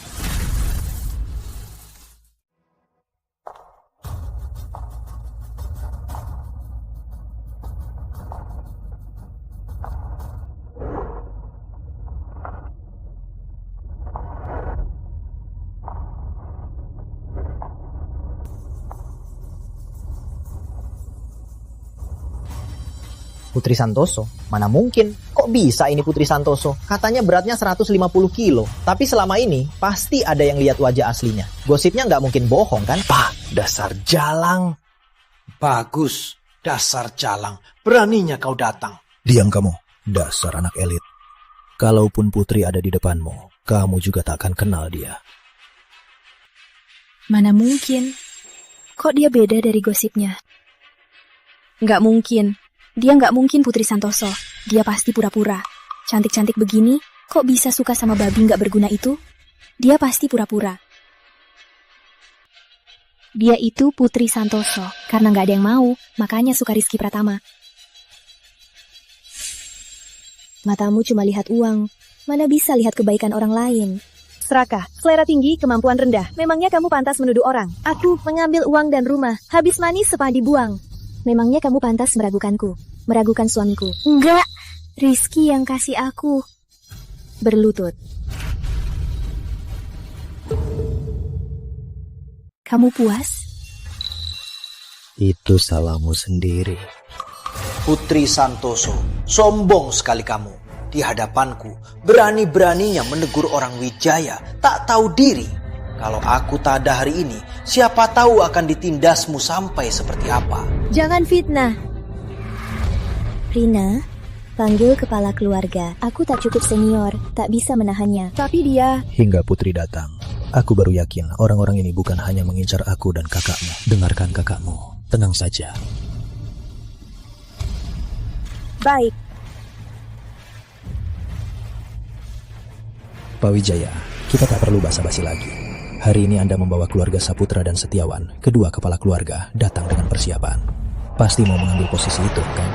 Putri Santoso? Mana mungkin? Kok bisa ini Putri Santoso? Katanya beratnya 150 kilo. Tapi selama ini, pasti ada yang lihat wajah aslinya. Gosipnya nggak mungkin bohong kan? Pak, dasar jalang. Bagus, dasar jalang. Beraninya kau datang. Diam kamu, dasar anak elit. Kalaupun Putri ada di depanmu, kamu juga tak akan kenal dia. Mana mungkin? Kok dia beda dari gosipnya? Nggak mungkin. Dia nggak mungkin Putri Santoso. Dia pasti pura-pura. Cantik-cantik begini, kok bisa suka sama babi nggak berguna itu? Dia pasti pura-pura. Dia itu Putri Santoso. Karena nggak ada yang mau, makanya suka Rizky Pratama. Matamu cuma lihat uang. Mana bisa lihat kebaikan orang lain? Serakah, selera tinggi, kemampuan rendah. Memangnya kamu pantas menuduh orang? Aku mengambil uang dan rumah. Habis manis sepah dibuang. Memangnya kamu pantas meragukanku, meragukan suamiku? Enggak, Rizky yang kasih aku. Berlutut. Kamu puas? Itu salahmu sendiri. Putri Santoso, sombong sekali kamu. Di hadapanku, berani-beraninya menegur orang Wijaya, tak tahu diri. Kalau aku tak ada hari ini, siapa tahu akan ditindasmu sampai seperti apa. Jangan fitnah. Rina, panggil kepala keluarga. Aku tak cukup senior, tak bisa menahannya. Tapi dia... Hingga Putri datang, aku baru yakin orang-orang ini bukan hanya mengincar aku dan kakakmu. Dengarkan kakakmu, tenang saja. Baik. Pak Wijaya, kita tak perlu basa-basi lagi. Hari ini Anda membawa keluarga Saputra dan Setiawan, kedua kepala keluarga, datang dengan persiapan. Pasti mau mengambil posisi itu, kan?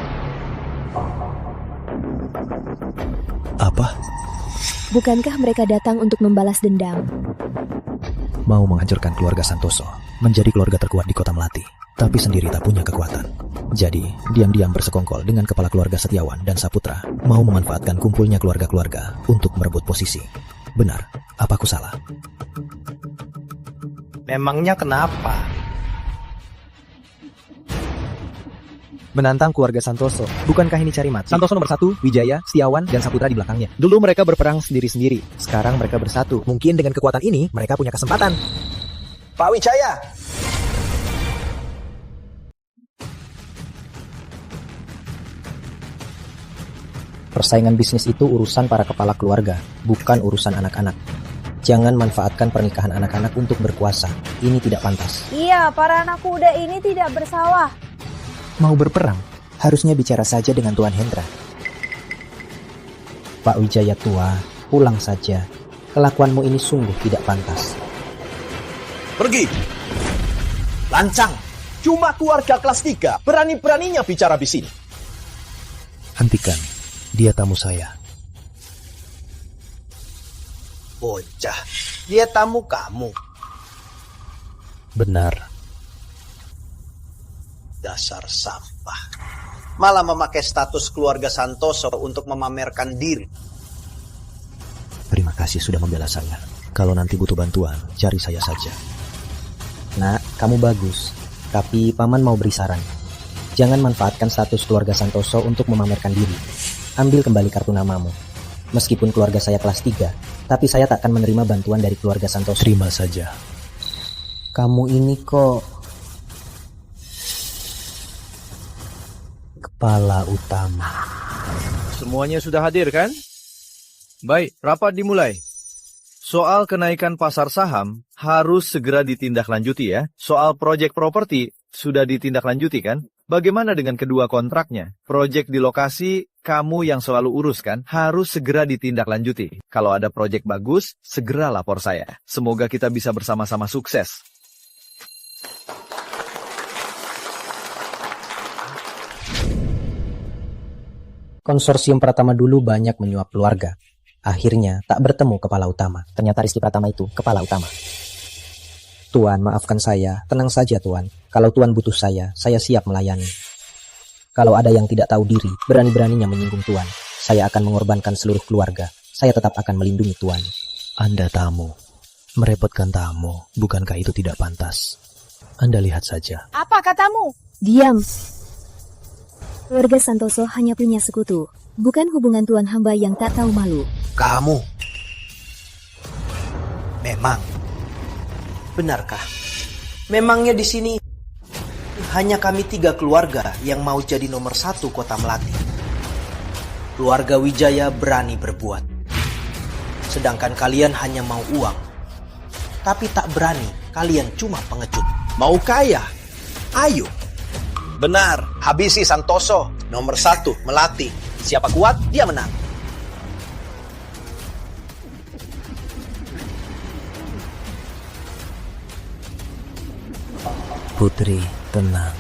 Apa? Bukankah mereka datang untuk membalas dendam? Mau menghancurkan keluarga Santoso, menjadi keluarga terkuat di kota Melati, tapi sendiri tak punya kekuatan. Jadi, diam-diam bersekongkol dengan kepala keluarga Setiawan dan Saputra, mau memanfaatkan kumpulnya keluarga-keluarga untuk merebut posisi. Benar, apa aku salah? Memangnya kenapa? Menantang keluarga Santoso, bukankah ini cari mati? Santoso nomor 1, Wijaya, Setiawan, dan Saputra di belakangnya. Dulu mereka berperang sendiri-sendiri, sekarang mereka bersatu. Mungkin dengan kekuatan ini, mereka punya kesempatan. Pak Wijaya! Persaingan bisnis itu urusan para kepala keluarga, bukan urusan anak-anak. Jangan manfaatkan pernikahan anak-anak untuk berkuasa. Ini tidak pantas. Iya, para anak muda ini tidak bersalah. Mau berperang, harusnya bicara saja dengan Tuan Hendra. Pak Wijaya tua, pulang saja. Kelakuanmu ini sungguh tidak pantas. Pergi! Lancang! Cuma keluarga kelas 3, berani-beraninya bicara di sini. Hentikan, dia tamu saya. Bocah, dia tamu kamu. Benar. Dasar sampah. Malah memakai status keluarga Santoso untuk memamerkan diri. Terima kasih sudah membela saya. Kalau nanti butuh bantuan, cari saya saja. Nak, kamu bagus. Tapi Paman mau beri saran. Jangan manfaatkan status keluarga Santoso untuk memamerkan diri. Ambil kembali kartu namamu. Meskipun keluarga saya kelas 3, tapi saya tak akan menerima bantuan dari keluarga Santoso. Terima saja. Kamu ini kok kepala utama. Semuanya sudah hadir kan? Baik, rapat dimulai. Soal kenaikan pasar saham harus segera ditindaklanjuti ya. Soal proyek properti sudah ditindaklanjuti kan? Bagaimana dengan kedua kontraknya? Proyek di lokasi kamu yang selalu urus kan? Harus segera ditindaklanjuti. Kalau ada proyek bagus, segera lapor saya. Semoga kita bisa bersama-sama sukses. Konsorsium Pratama dulu banyak menyuap keluarga. Akhirnya tak bertemu kepala utama. Ternyata Rizky Pratama itu kepala utama. Tuan, maafkan saya. Tenang saja, Tuan. Kalau Tuan butuh saya siap melayani. Kalau ada yang tidak tahu diri, berani-beraninya menyinggung Tuan, saya akan mengorbankan seluruh keluarga. Saya tetap akan melindungi Tuan. Anda tamu. Merepotkan tamu. Bukankah itu tidak pantas? Anda lihat saja. Apa katamu? Diam. Keluarga Santoso hanya punya sekutu, bukan hubungan tuan hamba yang tak tahu malu. Kamu. Memang. Benarkah? Memangnya di sini hanya kami 3 keluarga yang mau jadi nomor 1 kota Melati. Keluarga Wijaya berani berbuat. Sedangkan kalian hanya mau uang. Tapi tak berani, kalian cuma pengecut. Mau kaya? Ayo. Benar, habisi Santoso, nomor 1 Melati. Siapa kuat, dia menang. Putri, tenang.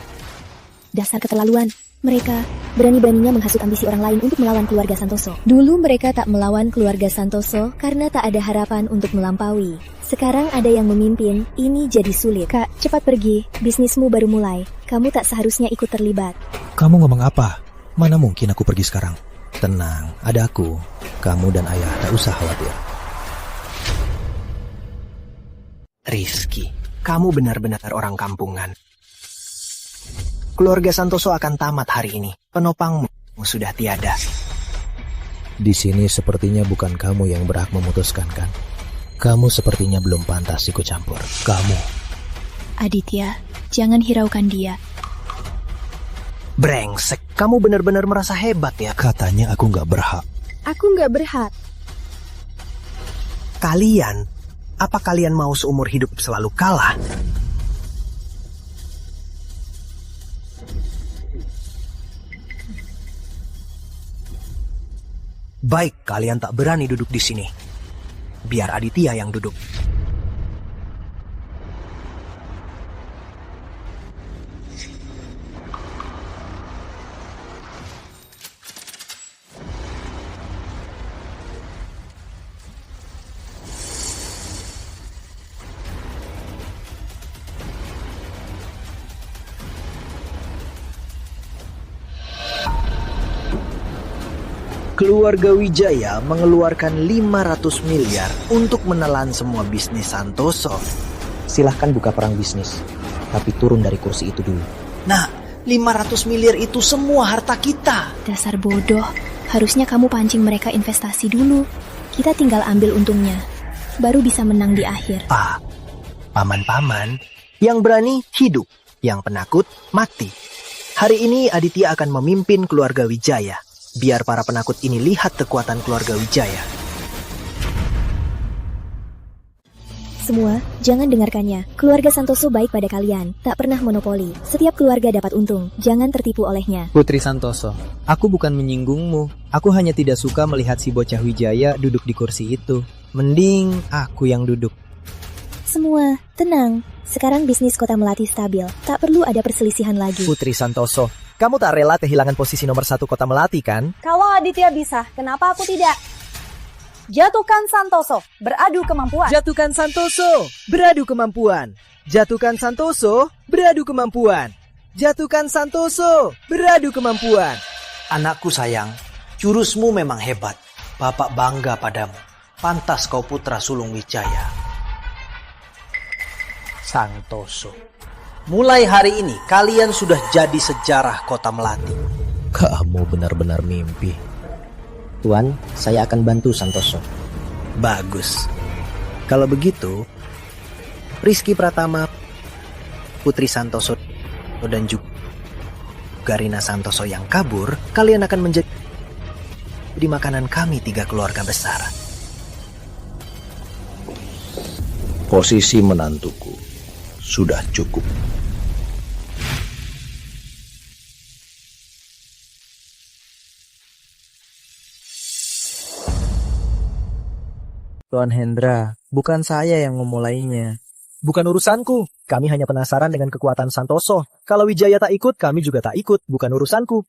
Dasar keterlaluan. Mereka berani-beraninya menghasut ambisi orang lain untuk melawan keluarga Santoso. Dulu mereka tak melawan keluarga Santoso karena tak ada harapan untuk melampaui. Sekarang ada yang memimpin, ini jadi sulit. Kak, cepat pergi. Bisnismu baru mulai. Kamu tak seharusnya ikut terlibat. Kamu ngomong apa? Mana mungkin aku pergi sekarang? Tenang, ada aku. Kamu dan ayah tak usah khawatir. Rizky, kamu benar-benar orang kampungan. Keluarga Santoso akan tamat hari ini. Penopangmu sudah tiada. Di sini sepertinya bukan kamu yang berhak memutuskan, kan? Kamu sepertinya belum pantas ikut campur. Kamu. Aditya, jangan hiraukan dia. Brengsek, kamu benar-benar merasa hebat ya? Katanya aku nggak berhak. Aku nggak berhak. Kalian, apa kalian mau seumur hidup selalu kalah? Baik, kalian tak berani duduk di sini. Biar Aditya yang duduk. Keluarga Wijaya mengeluarkan 500 miliar untuk menelan semua bisnis Santoso. Silahkan buka perang bisnis, tapi turun dari kursi itu dulu. Nah, 500 miliar itu semua harta kita. Dasar bodoh, harusnya kamu pancing mereka investasi dulu. Kita tinggal ambil untungnya, baru bisa menang di akhir. Paman-paman, yang berani hidup, yang penakut mati. Hari ini Aditya akan memimpin keluarga Wijaya. Biar para penakut ini lihat kekuatan keluarga Wijaya. Semua, jangan dengarkannya. Keluarga Santoso baik pada kalian, tak pernah monopoli. Setiap keluarga dapat untung, jangan tertipu olehnya. Putri Santoso, aku bukan menyinggungmu. Aku hanya tidak suka melihat si bocah Wijaya duduk di kursi itu. Mending aku yang duduk. Semua, tenang. Sekarang bisnis Kota Melati stabil, tak perlu ada perselisihan lagi. Putri Santoso, kamu tak rela kehilangan posisi nomor 1 Kota Melati, kan? Kalau Aditya bisa, kenapa aku tidak? Jatuhkan Santoso, beradu kemampuan. Jatuhkan Santoso, beradu kemampuan. Jatuhkan Santoso, beradu kemampuan. Jatuhkan Santoso, beradu kemampuan. Anakku sayang, jurusmu memang hebat. Bapak bangga padamu. Pantas kau putra sulung Wijaya. Santoso. Mulai hari ini kalian sudah jadi sejarah Kota Melati. Kamu benar-benar mimpi. Tuan, saya akan bantu Santoso. Bagus. Kalau begitu, Rizky Pratama, Putri Santoso, dan juga Rina Santoso yang kabur, kalian akan menjadi makanan kami 3 keluarga besar. Posisi menantuku sudah cukup. Tuan Hendra, bukan saya yang memulainya. Bukan urusanku. Kami hanya penasaran dengan kekuatan Santoso. Kalau Wijaya tak ikut, kami juga tak ikut. Bukan urusanku.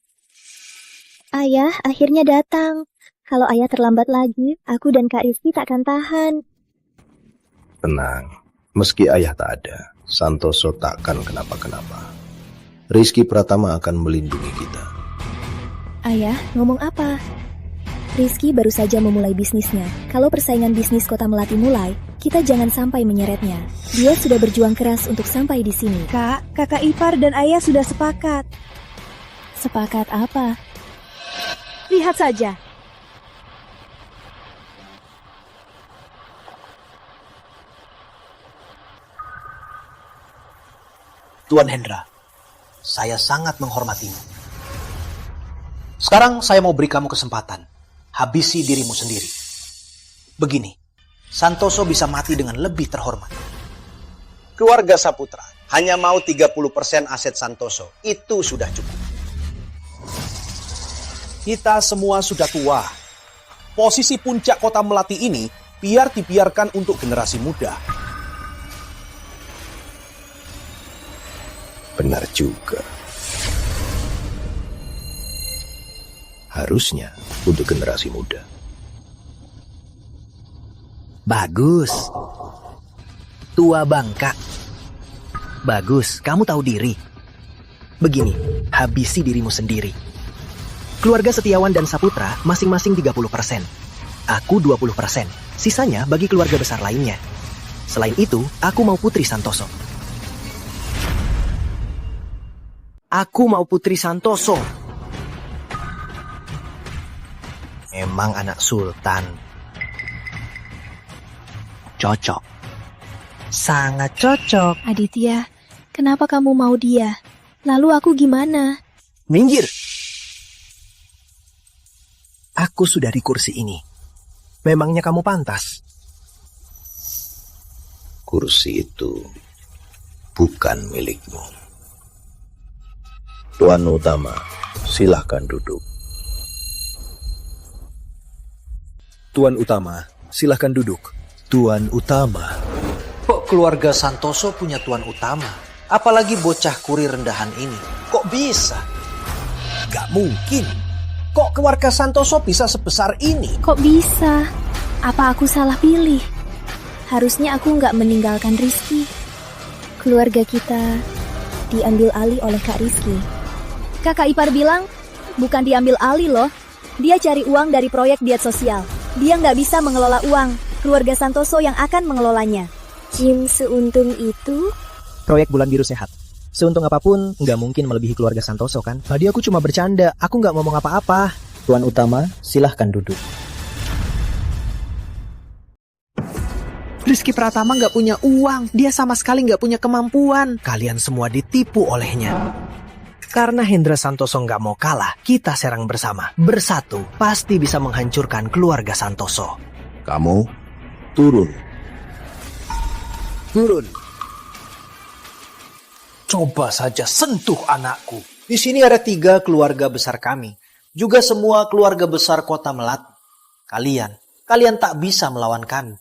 Ayah akhirnya datang. Kalau ayah terlambat lagi, aku dan Kak Rizky tak akan tahan. Tenang, meski ayah tak ada, Santoso takkan kenapa-kenapa. Rizky Pratama akan melindungi kita. Ayah, ngomong apa? Rizky baru saja memulai bisnisnya. Kalau persaingan bisnis Kota Melati mulai, kita jangan sampai menyeretnya. Dia sudah berjuang keras untuk sampai di sini. Kak, kakak ipar dan ayah sudah sepakat. Sepakat apa? Lihat saja. Tuan Hendra, saya sangat menghormatimu. Sekarang saya mau beri kamu kesempatan. Habisi dirimu sendiri. Begini, Santoso bisa mati dengan lebih terhormat. Keluarga Saputra hanya mau 30% aset Santoso. Itu sudah cukup. Kita semua sudah tua. Posisi puncak Kota Melati ini biar dibiarkan untuk generasi muda. Benar juga. Harusnya untuk generasi muda. Bagus. Tua bangka. Bagus, kamu tahu diri. Begini, habisi dirimu sendiri. Keluarga Setiawan dan Saputra masing-masing 30%. Aku 20%. Sisanya bagi keluarga besar lainnya. Selain itu, aku mau Putri Santoso. Aku mau Putri Santoso. Emang anak sultan. Cocok. Sangat cocok. Aditya, kenapa kamu mau dia? Lalu aku gimana? Minggir. Aku sudah di kursi ini. Memangnya kamu pantas? Kursi itu bukan milikmu. Tuan Utama, silahkan duduk. Tuan Utama, silahkan duduk. Tuan Utama. Kok keluarga Santoso punya tuan utama? Apalagi bocah kurir rendahan ini. Kok bisa? Gak mungkin. Kok keluarga Santoso bisa sebesar ini? Kok bisa? Apa aku salah pilih? Harusnya aku nggak meninggalkan Rizky. Keluarga kita diambil alih oleh Kak Rizky. Kakak ipar bilang, bukan diambil alih loh. Dia cari uang dari proyek diet sosial. Dia nggak bisa mengelola uang. Keluarga Santoso yang akan mengelolanya. Jim seuntung itu? Proyek Bulan Biru Sehat. Seuntung apapun, nggak mungkin melebihi keluarga Santoso kan? Tadi aku cuma bercanda, aku nggak ngomong apa-apa. Tuan Utama, silahkan duduk. Rizky Pratama nggak punya uang, dia sama sekali nggak punya kemampuan. Kalian semua ditipu olehnya. Karena Hendra Santoso nggak mau kalah, kita serang bersama. Bersatu, pasti bisa menghancurkan keluarga Santoso. Kamu turun. Turun. Coba saja sentuh anakku. Di sini ada 3 keluarga besar kami. Juga semua keluarga besar Kota Melati. Kalian tak bisa melawan kami.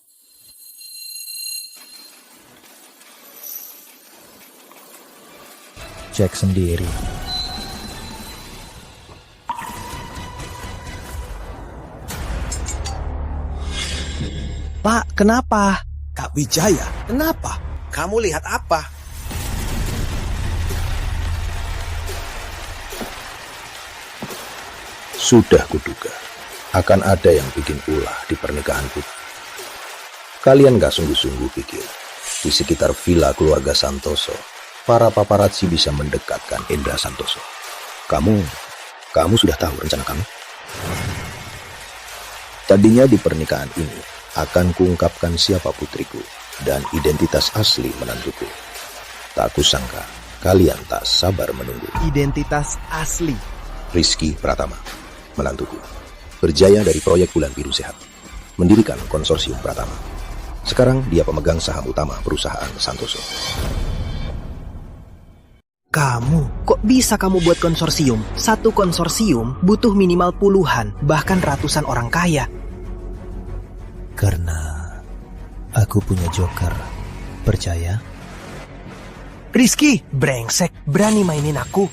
Cek sendiri. Pak, kenapa? Kak Wijaya, kenapa? Kamu lihat apa? Sudah kuduga, akan ada yang bikin ulah di pernikahanku. Kalian gak sungguh-sungguh pikir, di sekitar villa keluarga Santoso, para paparazzi bisa mendekatkan Hendra Santoso. Kamu sudah tahu rencana kami? Tadinya di pernikahan ini akan kuungkapkan siapa putriku dan identitas asli menantuku. Tak kusangka kalian tak sabar menunggu. Identitas asli. Rizky Pratama, menantuku, berjaya dari proyek Bulan Biru Sehat, mendirikan konsorsium Pratama. Sekarang dia pemegang saham utama perusahaan Santoso. Kok bisa kamu buat konsorsium? Satu konsorsium butuh minimal puluhan, bahkan ratusan orang kaya. Karena aku punya joker. Percaya? Rizky, brengsek, berani mainin aku.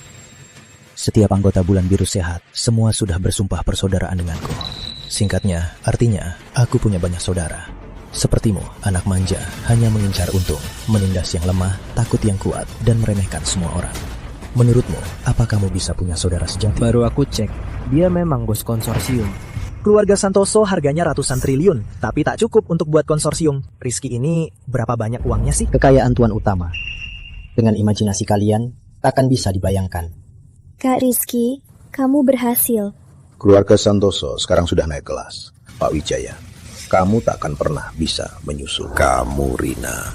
Setiap anggota Bulan Biru Sehat, semua sudah bersumpah persaudaraan denganku. Singkatnya, artinya, aku punya banyak saudara. Sepertimu, anak manja, hanya mengincar untung, menindas yang lemah, takut yang kuat, dan meremehkan semua orang. Menurutmu, apa kamu bisa punya saudara sejati? Baru aku cek, dia memang bos konsorsium. Keluarga Santoso harganya ratusan triliun, tapi tak cukup untuk buat konsorsium. Rizky ini berapa banyak uangnya sih? Kekayaan Tuan Utama, dengan imajinasi kalian, takkan bisa dibayangkan. Kak Rizky, kamu berhasil. Keluarga Santoso sekarang sudah naik kelas. Pak Wijaya, kamu tak akan pernah bisa menyusul. Kamu, Rina.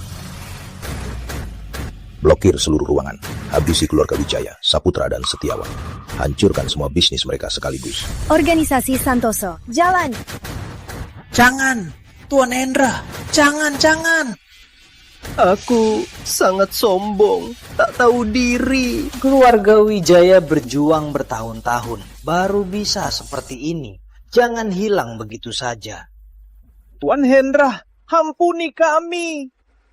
Blokir seluruh ruangan. Habisi keluarga Wijaya, Saputra dan Setiawan. Hancurkan semua bisnis mereka sekaligus. Organisasi Santoso, jalan! Jangan, Tuan Hendra. Jangan. Aku sangat sombong, tak tahu diri. Keluarga Wijaya berjuang bertahun-tahun, baru bisa seperti ini. Jangan hilang begitu saja. Tuan Hendra, ampuni kami.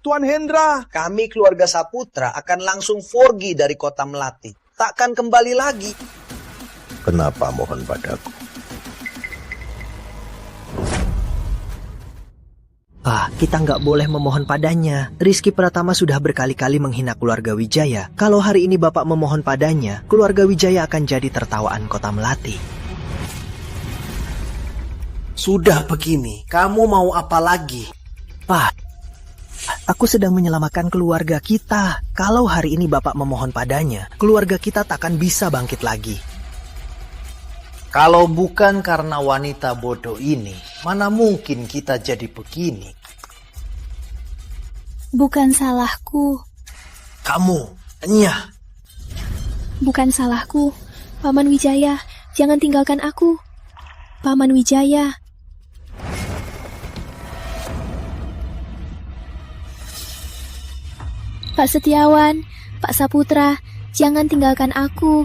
Tuan Hendra, Kami keluarga Saputra akan langsung pergi dari Kota Melati. Takkan kembali lagi. Kenapa mohon padaku? Pak, kita nggak boleh memohon padanya. Rizky Pratama sudah berkali-kali menghina keluarga Wijaya. Kalau hari ini Bapak memohon padanya, keluarga Wijaya akan jadi tertawaan Kota Melati. Sudah begini, kamu mau apa lagi? Pak, Aku sedang menyelamatkan keluarga kita. Kalau hari ini Bapak memohon padanya, keluarga kita takkan bisa bangkit lagi. Kalau bukan karena wanita bodoh ini, mana mungkin kita jadi begini? Bukan salahku. Kamu, Enya. Bukan salahku. Paman Wijaya, jangan tinggalkan aku. Paman Wijaya. Pak Setiawan, Pak Saputra, jangan tinggalkan aku.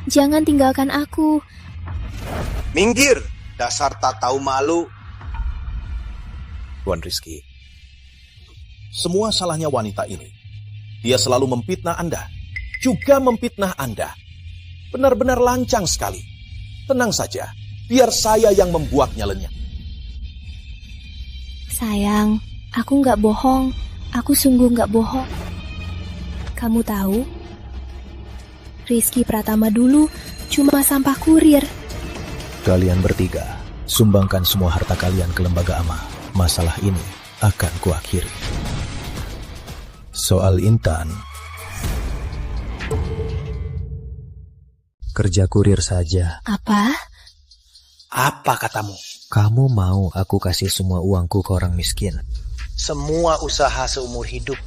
Jangan tinggalkan aku. Minggir, dasar tak tahu malu. Tuan Rizky, semua salahnya wanita ini. Dia selalu memfitnah Anda, juga memfitnah Anda. Benar-benar lancang sekali. Tenang saja, biar saya yang membuatnya lenyap. Sayang, aku nggak bohong. Aku sungguh nggak bohong. Kamu tahu, Rizky Pratama dulu cuma sampah kurir. Kalian bertiga, sumbangkan semua harta kalian ke lembaga AMA. Masalah ini akan kuakhiri. Soal Intan, kerja kurir saja. Apa? Apa katamu? Kamu mau aku kasih semua uangku ke orang miskin? Semua usaha seumur hidup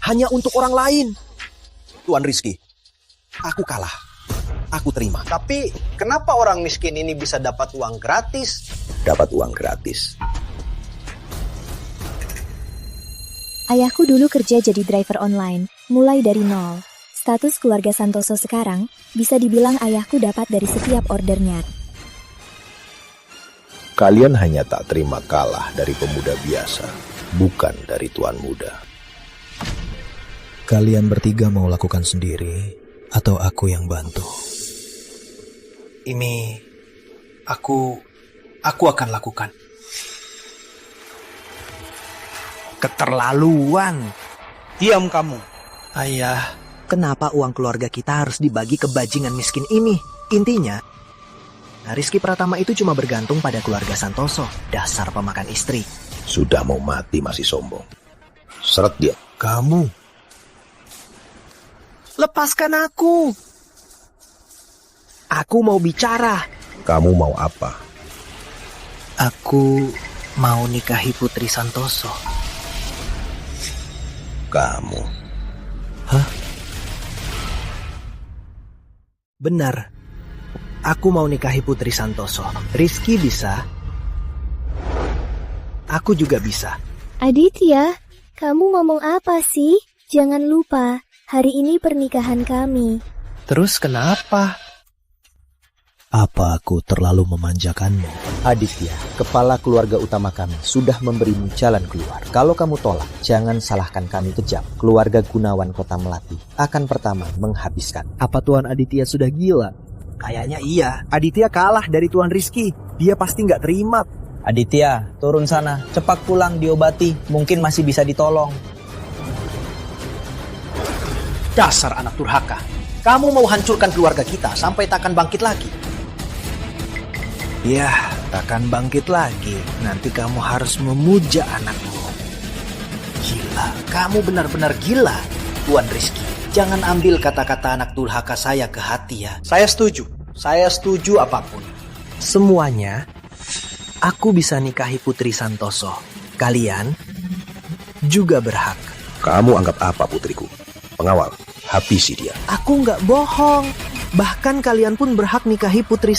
Hanya untuk orang lain. Tuan Rizky, aku kalah. Aku terima. Tapi kenapa orang miskin ini bisa dapat uang gratis? Dapat uang gratis. Ayahku dulu kerja jadi driver online, mulai dari nol. Status keluarga Santoso sekarang bisa dibilang ayahku dapat dari setiap ordernya. Kalian hanya tak terima kalah dari pemuda biasa, bukan dari tuan muda. Kalian bertiga mau lakukan sendiri, atau aku yang bantu? Ini aku akan lakukan. Keterlaluan. Diam kamu. Ayah, kenapa uang keluarga kita harus dibagi ke bajingan miskin ini? Intinya, Rizky Pratama itu cuma bergantung pada keluarga Santoso. Dasar pemakan istri. Sudah mau mati masih sombong. Seret dia. Kamu. Lepaskan aku. Aku mau bicara. Kamu mau apa? Aku mau nikahi Putri Santoso. Kamu. Hah? Benar. Aku mau nikahi Putri Santoso. Rizky bisa. Aku juga bisa. Aditya, kamu ngomong apa sih? Jangan lupa, hari ini pernikahan kami. Terus kenapa? Apa aku terlalu memanjakanmu? Aditya, kepala keluarga utama kami, sudah memberimu jalan keluar. Kalau kamu tolak, jangan salahkan kami kejam. Keluarga Gunawan Kota Melati akan pertama menghabiskan. Apa Tuan Aditya sudah gila? Kayaknya iya. Aditya kalah dari Tuan Rizky. Dia pasti nggak terima. Aditya, turun sana, cepat pulang diobati, mungkin masih bisa ditolong. Dasar anak durhaka. Kamu mau hancurkan keluarga kita sampai takkan bangkit lagi. Ya, takkan bangkit lagi. Nanti kamu harus memuja anakmu. Gila, kamu benar-benar gila, Tuan Rizky. Jangan ambil kata-kata anak durhaka saya ke hati ya. Saya setuju apapun. Semuanya, aku bisa nikahi Putri Santoso. Kalian juga berhak. Kamu anggap apa putriku? Pengawal, habisi dia. Aku nggak bohong. Bahkan kalian pun berhak nikahi Putri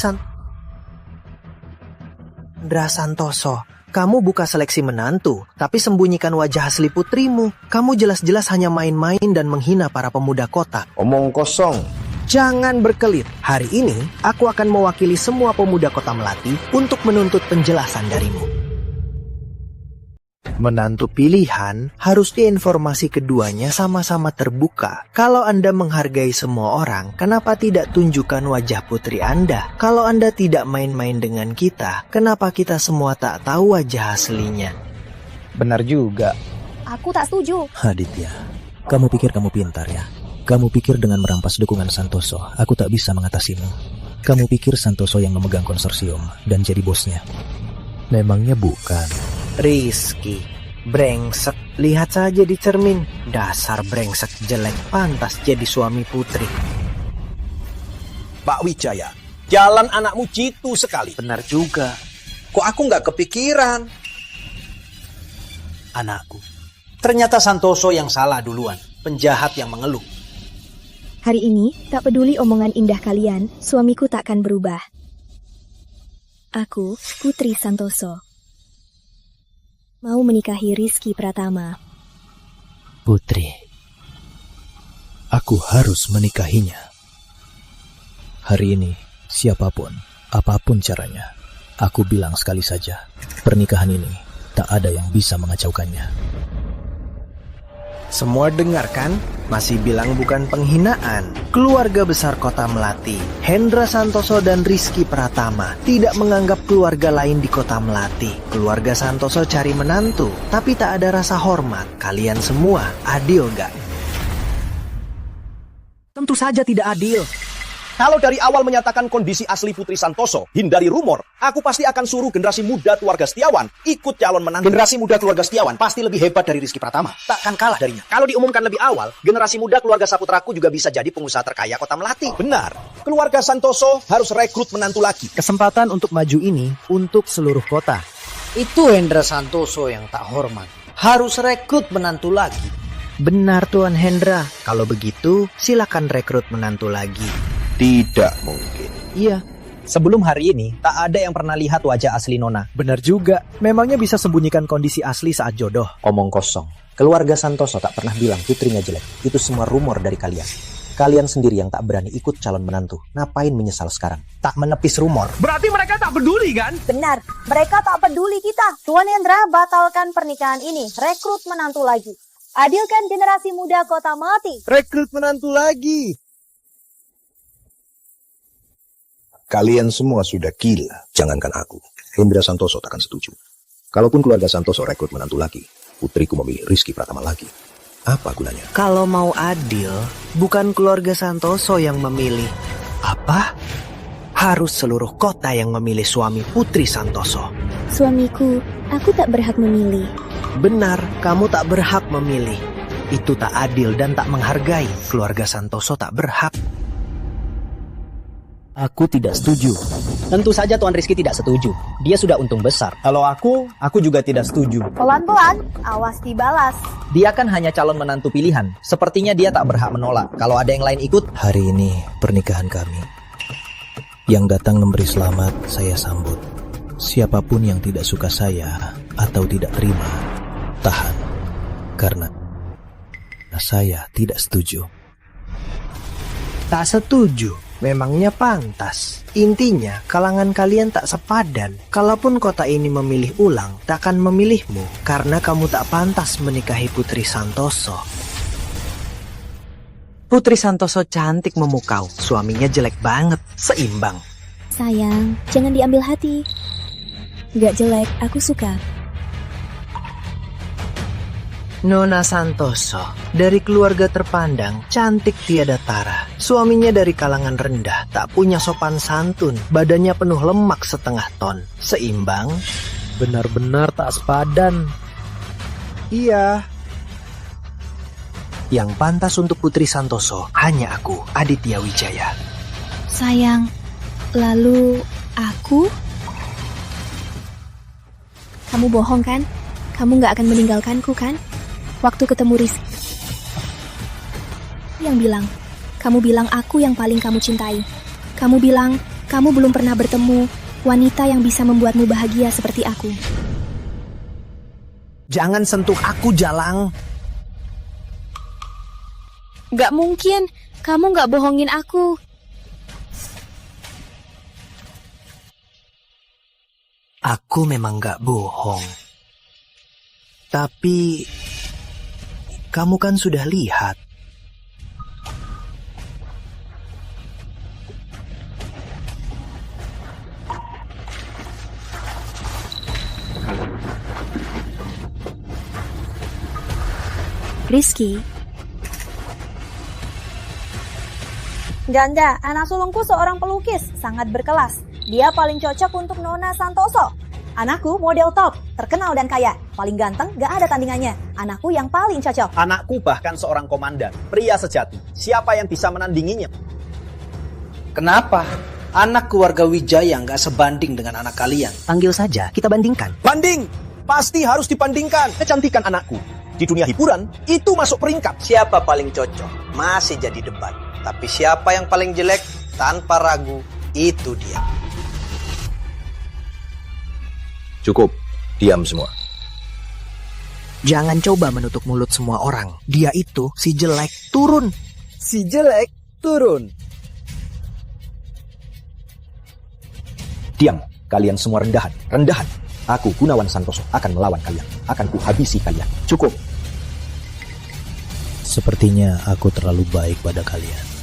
Santoso. Kamu buka seleksi menantu, tapi sembunyikan wajah asli putrimu. Kamu jelas-jelas hanya main-main dan menghina para pemuda kota. Omong kosong. Jangan berkelit. Hari ini, aku akan mewakili semua pemuda kota Melati untuk menuntut penjelasan darimu. Menantu pilihan, harusnya informasi keduanya sama-sama terbuka. Kalau Anda menghargai semua orang, kenapa tidak tunjukkan wajah putri Anda? Kalau Anda tidak main-main dengan kita, kenapa kita semua tak tahu wajah aslinya? Benar juga. Aku tak setuju. Aditya, kamu pikir kamu pintar ya? Kamu pikir dengan merampas dukungan Santoso, aku tak bisa mengatasimu. Kamu pikir Santoso yang memegang konsorsium dan jadi bosnya? Memangnya bukan. Rizky, Brengsek, lihat saja di cermin. Dasar brengsek jelek, pantas jadi suami putri. Pak Wijaya, jalan anakmu jitu sekali. Benar juga. Kok aku nggak kepikiran? Anakku. Ternyata Santoso yang salah duluan. Penjahat yang mengeluh. Hari ini, tak peduli omongan indah kalian, suamiku takkan berubah. Aku, Putri Santoso, mau menikahi Rizky Pratama. Putri, aku harus menikahinya. Hari ini, siapapun, apapun caranya, aku bilang sekali saja, pernikahan ini tak ada yang bisa mengacaukannya. Semua dengar kan? Masih bilang bukan penghinaan. Keluarga besar Kota Melati, Hendra Santoso dan Rizky Pratama tidak menganggap keluarga lain di Kota Melati. Keluarga Santoso cari menantu, tapi tak ada rasa hormat. Kalian semua adil gak? Tentu saja tidak adil. Kalau dari awal menyatakan kondisi asli Putri Santoso, hindari rumor, aku pasti akan suruh generasi muda keluarga Setiawan ikut calon menantu. Generasi muda keluarga Setiawan pasti lebih hebat dari Rizky Pratama. Takkan kalah darinya. Kalau diumumkan lebih awal, generasi muda keluarga Saputraku juga bisa jadi pengusaha terkaya Kota Melati. Benar, keluarga Santoso harus rekrut menantu lagi. Kesempatan untuk maju ini untuk seluruh kota. Itu Hendra Santoso yang tak hormat. Harus rekrut menantu lagi. Benar Tuan Hendra. Kalau begitu, silakan rekrut menantu lagi. Tidak mungkin. Iya, sebelum hari ini, tak ada yang pernah lihat wajah asli Nona. Benar juga, memangnya bisa sembunyikan kondisi asli saat jodoh. Omong kosong. Keluarga Santoso tak pernah bilang putrinya jelek. Itu semua rumor dari kalian. Kalian sendiri yang tak berani ikut calon menantu. Ngapain menyesal sekarang? Tak menepis rumor. Berarti mereka tak peduli kan? Benar, mereka tak peduli kita. Tuan Hendra batalkan pernikahan ini, rekrut menantu lagi. Adilkan generasi muda Kota Melati. Rekrut menantu lagi. Kalian semua sudah gila. Jangankan aku, Hendra Santoso takkan setuju. Kalaupun keluarga Santoso rekrut menantu lagi, putriku memilih Rizky Pratama lagi. Apa gunanya? Kalau mau adil, bukan keluarga Santoso yang memilih. Apa? Harus seluruh kota yang memilih suami Putri Santoso. Suamiku, aku tak berhak memilih. Benar, kamu tak berhak memilih. Itu tak adil dan tak menghargai. Keluarga Santoso tak berhak. Aku tidak setuju. Tentu saja Tuan Rizky tidak setuju. Dia sudah untung besar. Kalau aku juga tidak setuju. Pelan-pelan, awas dibalas. Dia kan hanya calon menantu pilihan. Sepertinya dia tak berhak menolak. Kalau ada yang lain ikut. Hari ini pernikahan kami. Yang datang memberi selamat, saya sambut. Siapapun yang tidak suka saya atau tidak terima, tahan. Karena saya tidak setuju. Tak setuju. Memangnya pantas. Intinya, kalangan kalian tak sepadan. Kalaupun kota ini memilih ulang, takkan memilihmu karena kamu tak pantas menikahi Putri Santoso. Putri Santoso cantik memukau, suaminya jelek banget, seimbang. Sayang, jangan diambil hati. Gak jelek, aku suka. Nona Santoso, dari keluarga terpandang, cantik tiada tara. Suaminya dari kalangan rendah, tak punya sopan santun, badannya penuh lemak setengah ton. Seimbang? Benar-benar tak sepadan. Iya. Yang pantas untuk Putri Santoso, hanya aku, Aditya Wijaya. Sayang, lalu aku? Kamu bohong kan? Kamu gak akan meninggalkanku kan? Waktu ketemu Rizky, kamu bilang aku yang paling kamu cintai. Kamu bilang kamu belum pernah bertemu wanita yang bisa membuatmu bahagia seperti aku. Jangan sentuh aku, Jalang. Gak mungkin, kamu gak bohongin aku. Aku memang gak bohong. Tapi kamu kan sudah lihat. Rizky. Janda, anak sulungku seorang pelukis, sangat berkelas. Dia paling cocok untuk Nona Santoso. Anakku model top, terkenal dan kaya. Paling ganteng, gak ada tandingannya. Anakku yang paling cocok. Anakku bahkan seorang komandan, pria sejati. Siapa yang bisa menandinginya? Kenapa? Anak keluarga Wijaya nggak sebanding dengan anak kalian. Panggil saja, kita bandingkan. Banding! Pasti harus dibandingkan. Kecantikan anakku di dunia hiburan itu masuk peringkat. Siapa paling cocok? Masih jadi debat. Tapi siapa yang paling jelek? Tanpa ragu, itu dia. Cukup, diam semua. Jangan coba menutup mulut semua orang. Dia itu si jelek, turun. Si jelek turun. Diam, kalian semua rendahan, rendahan. Aku Gunawan Santoso akan melawan kalian, akan kuhabisi kalian. Cukup. Sepertinya aku terlalu baik pada kalian.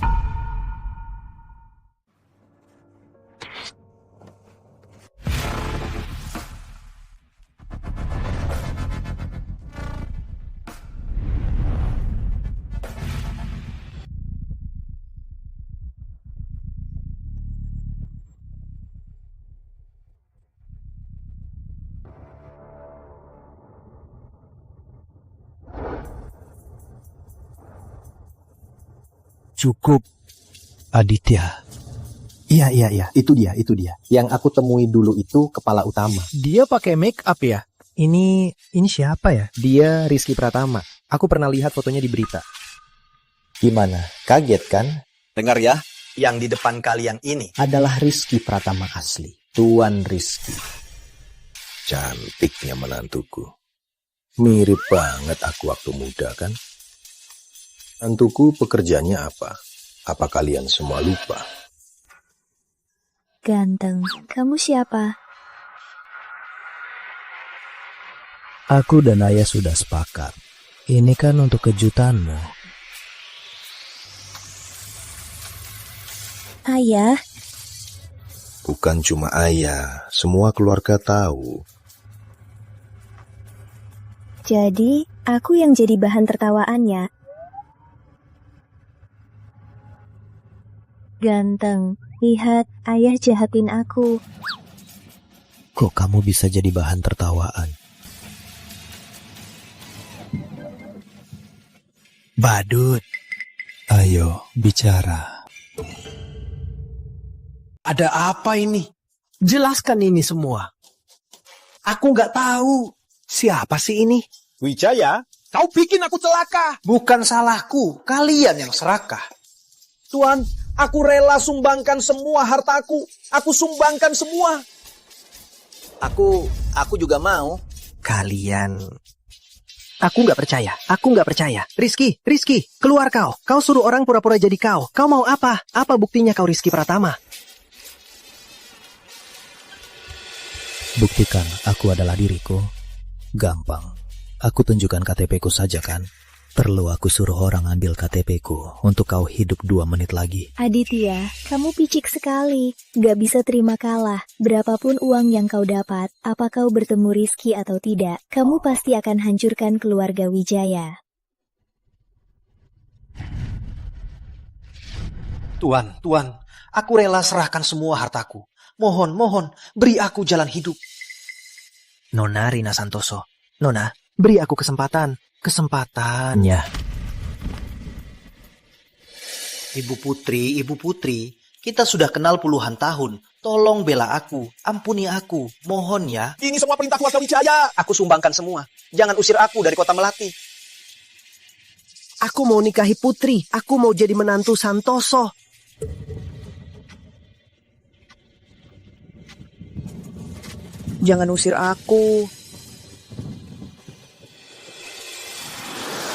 Cukup, Aditya. Iya, itu dia. Yang aku temui dulu itu kepala utama. Dia pakai make up ya? Ini siapa ya? Dia Rizky Pratama. Aku pernah lihat fotonya di berita. Gimana? Kaget kan? Dengar ya, yang di depan kalian ini Adalah Rizky Pratama asli. Tuan Rizky. Cantiknya menantuku. Mirip banget aku waktu muda kan? Menantuku pekerjaannya apa? Apa kalian semua lupa? Ganteng, kamu siapa? Aku dan Ayah sudah sepakat. Ini kan untuk kejutanmu. Ayah, Bukan cuma ayah, semua keluarga tahu. Jadi, aku yang jadi bahan tertawaannya. Ganteng, lihat ayah jahatin aku. Kok kamu bisa jadi bahan tertawaan? Badut. Ayo, bicara. ada apa ini? Jelaskan ini semua. Aku nggak tahu. Siapa sih ini? Wijaya, kau bikin aku celaka. Bukan salahku, kalian yang serakah. Tuan, aku rela sumbangkan semua hartaku. Aku sumbangkan semua. Aku juga mau. Kalian... Aku nggak percaya. Rizky, keluar kau. Kau suruh orang pura-pura jadi kau. Kau mau apa? Apa buktinya kau Rizky Pratama? Buktikan aku adalah diriku. Gampang. Aku tunjukkan KTP-ku saja kan. Perlu aku suruh orang ambil KTP-ku untuk kau hidup 2 menit lagi. Aditya, kamu picik sekali. Gak bisa terima kalah. Berapapun uang yang kau dapat, apa kau bertemu Rizky atau tidak, kamu pasti akan hancurkan keluarga Wijaya. Tuan, aku rela serahkan semua hartaku. Mohon, beri aku jalan hidup. Nona Rina Santoso. Nona, beri aku kesempatan. Ya, Ibu Putri, kita sudah kenal puluhan tahun. Tolong bela aku, ampuni aku, mohon ya. Ini semua perintah keluarga Wijaya. Aku sumbangkan semua. Jangan usir aku dari kota Melati. Aku mau nikahi Putri. Aku mau jadi menantu Santoso. Jangan usir aku.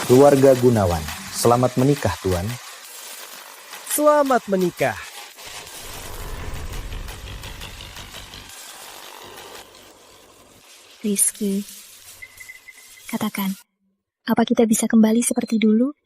Keluarga Gunawan, selamat menikah, Tuan. Selamat menikah. Rizky, katakan, apa kita bisa kembali seperti dulu?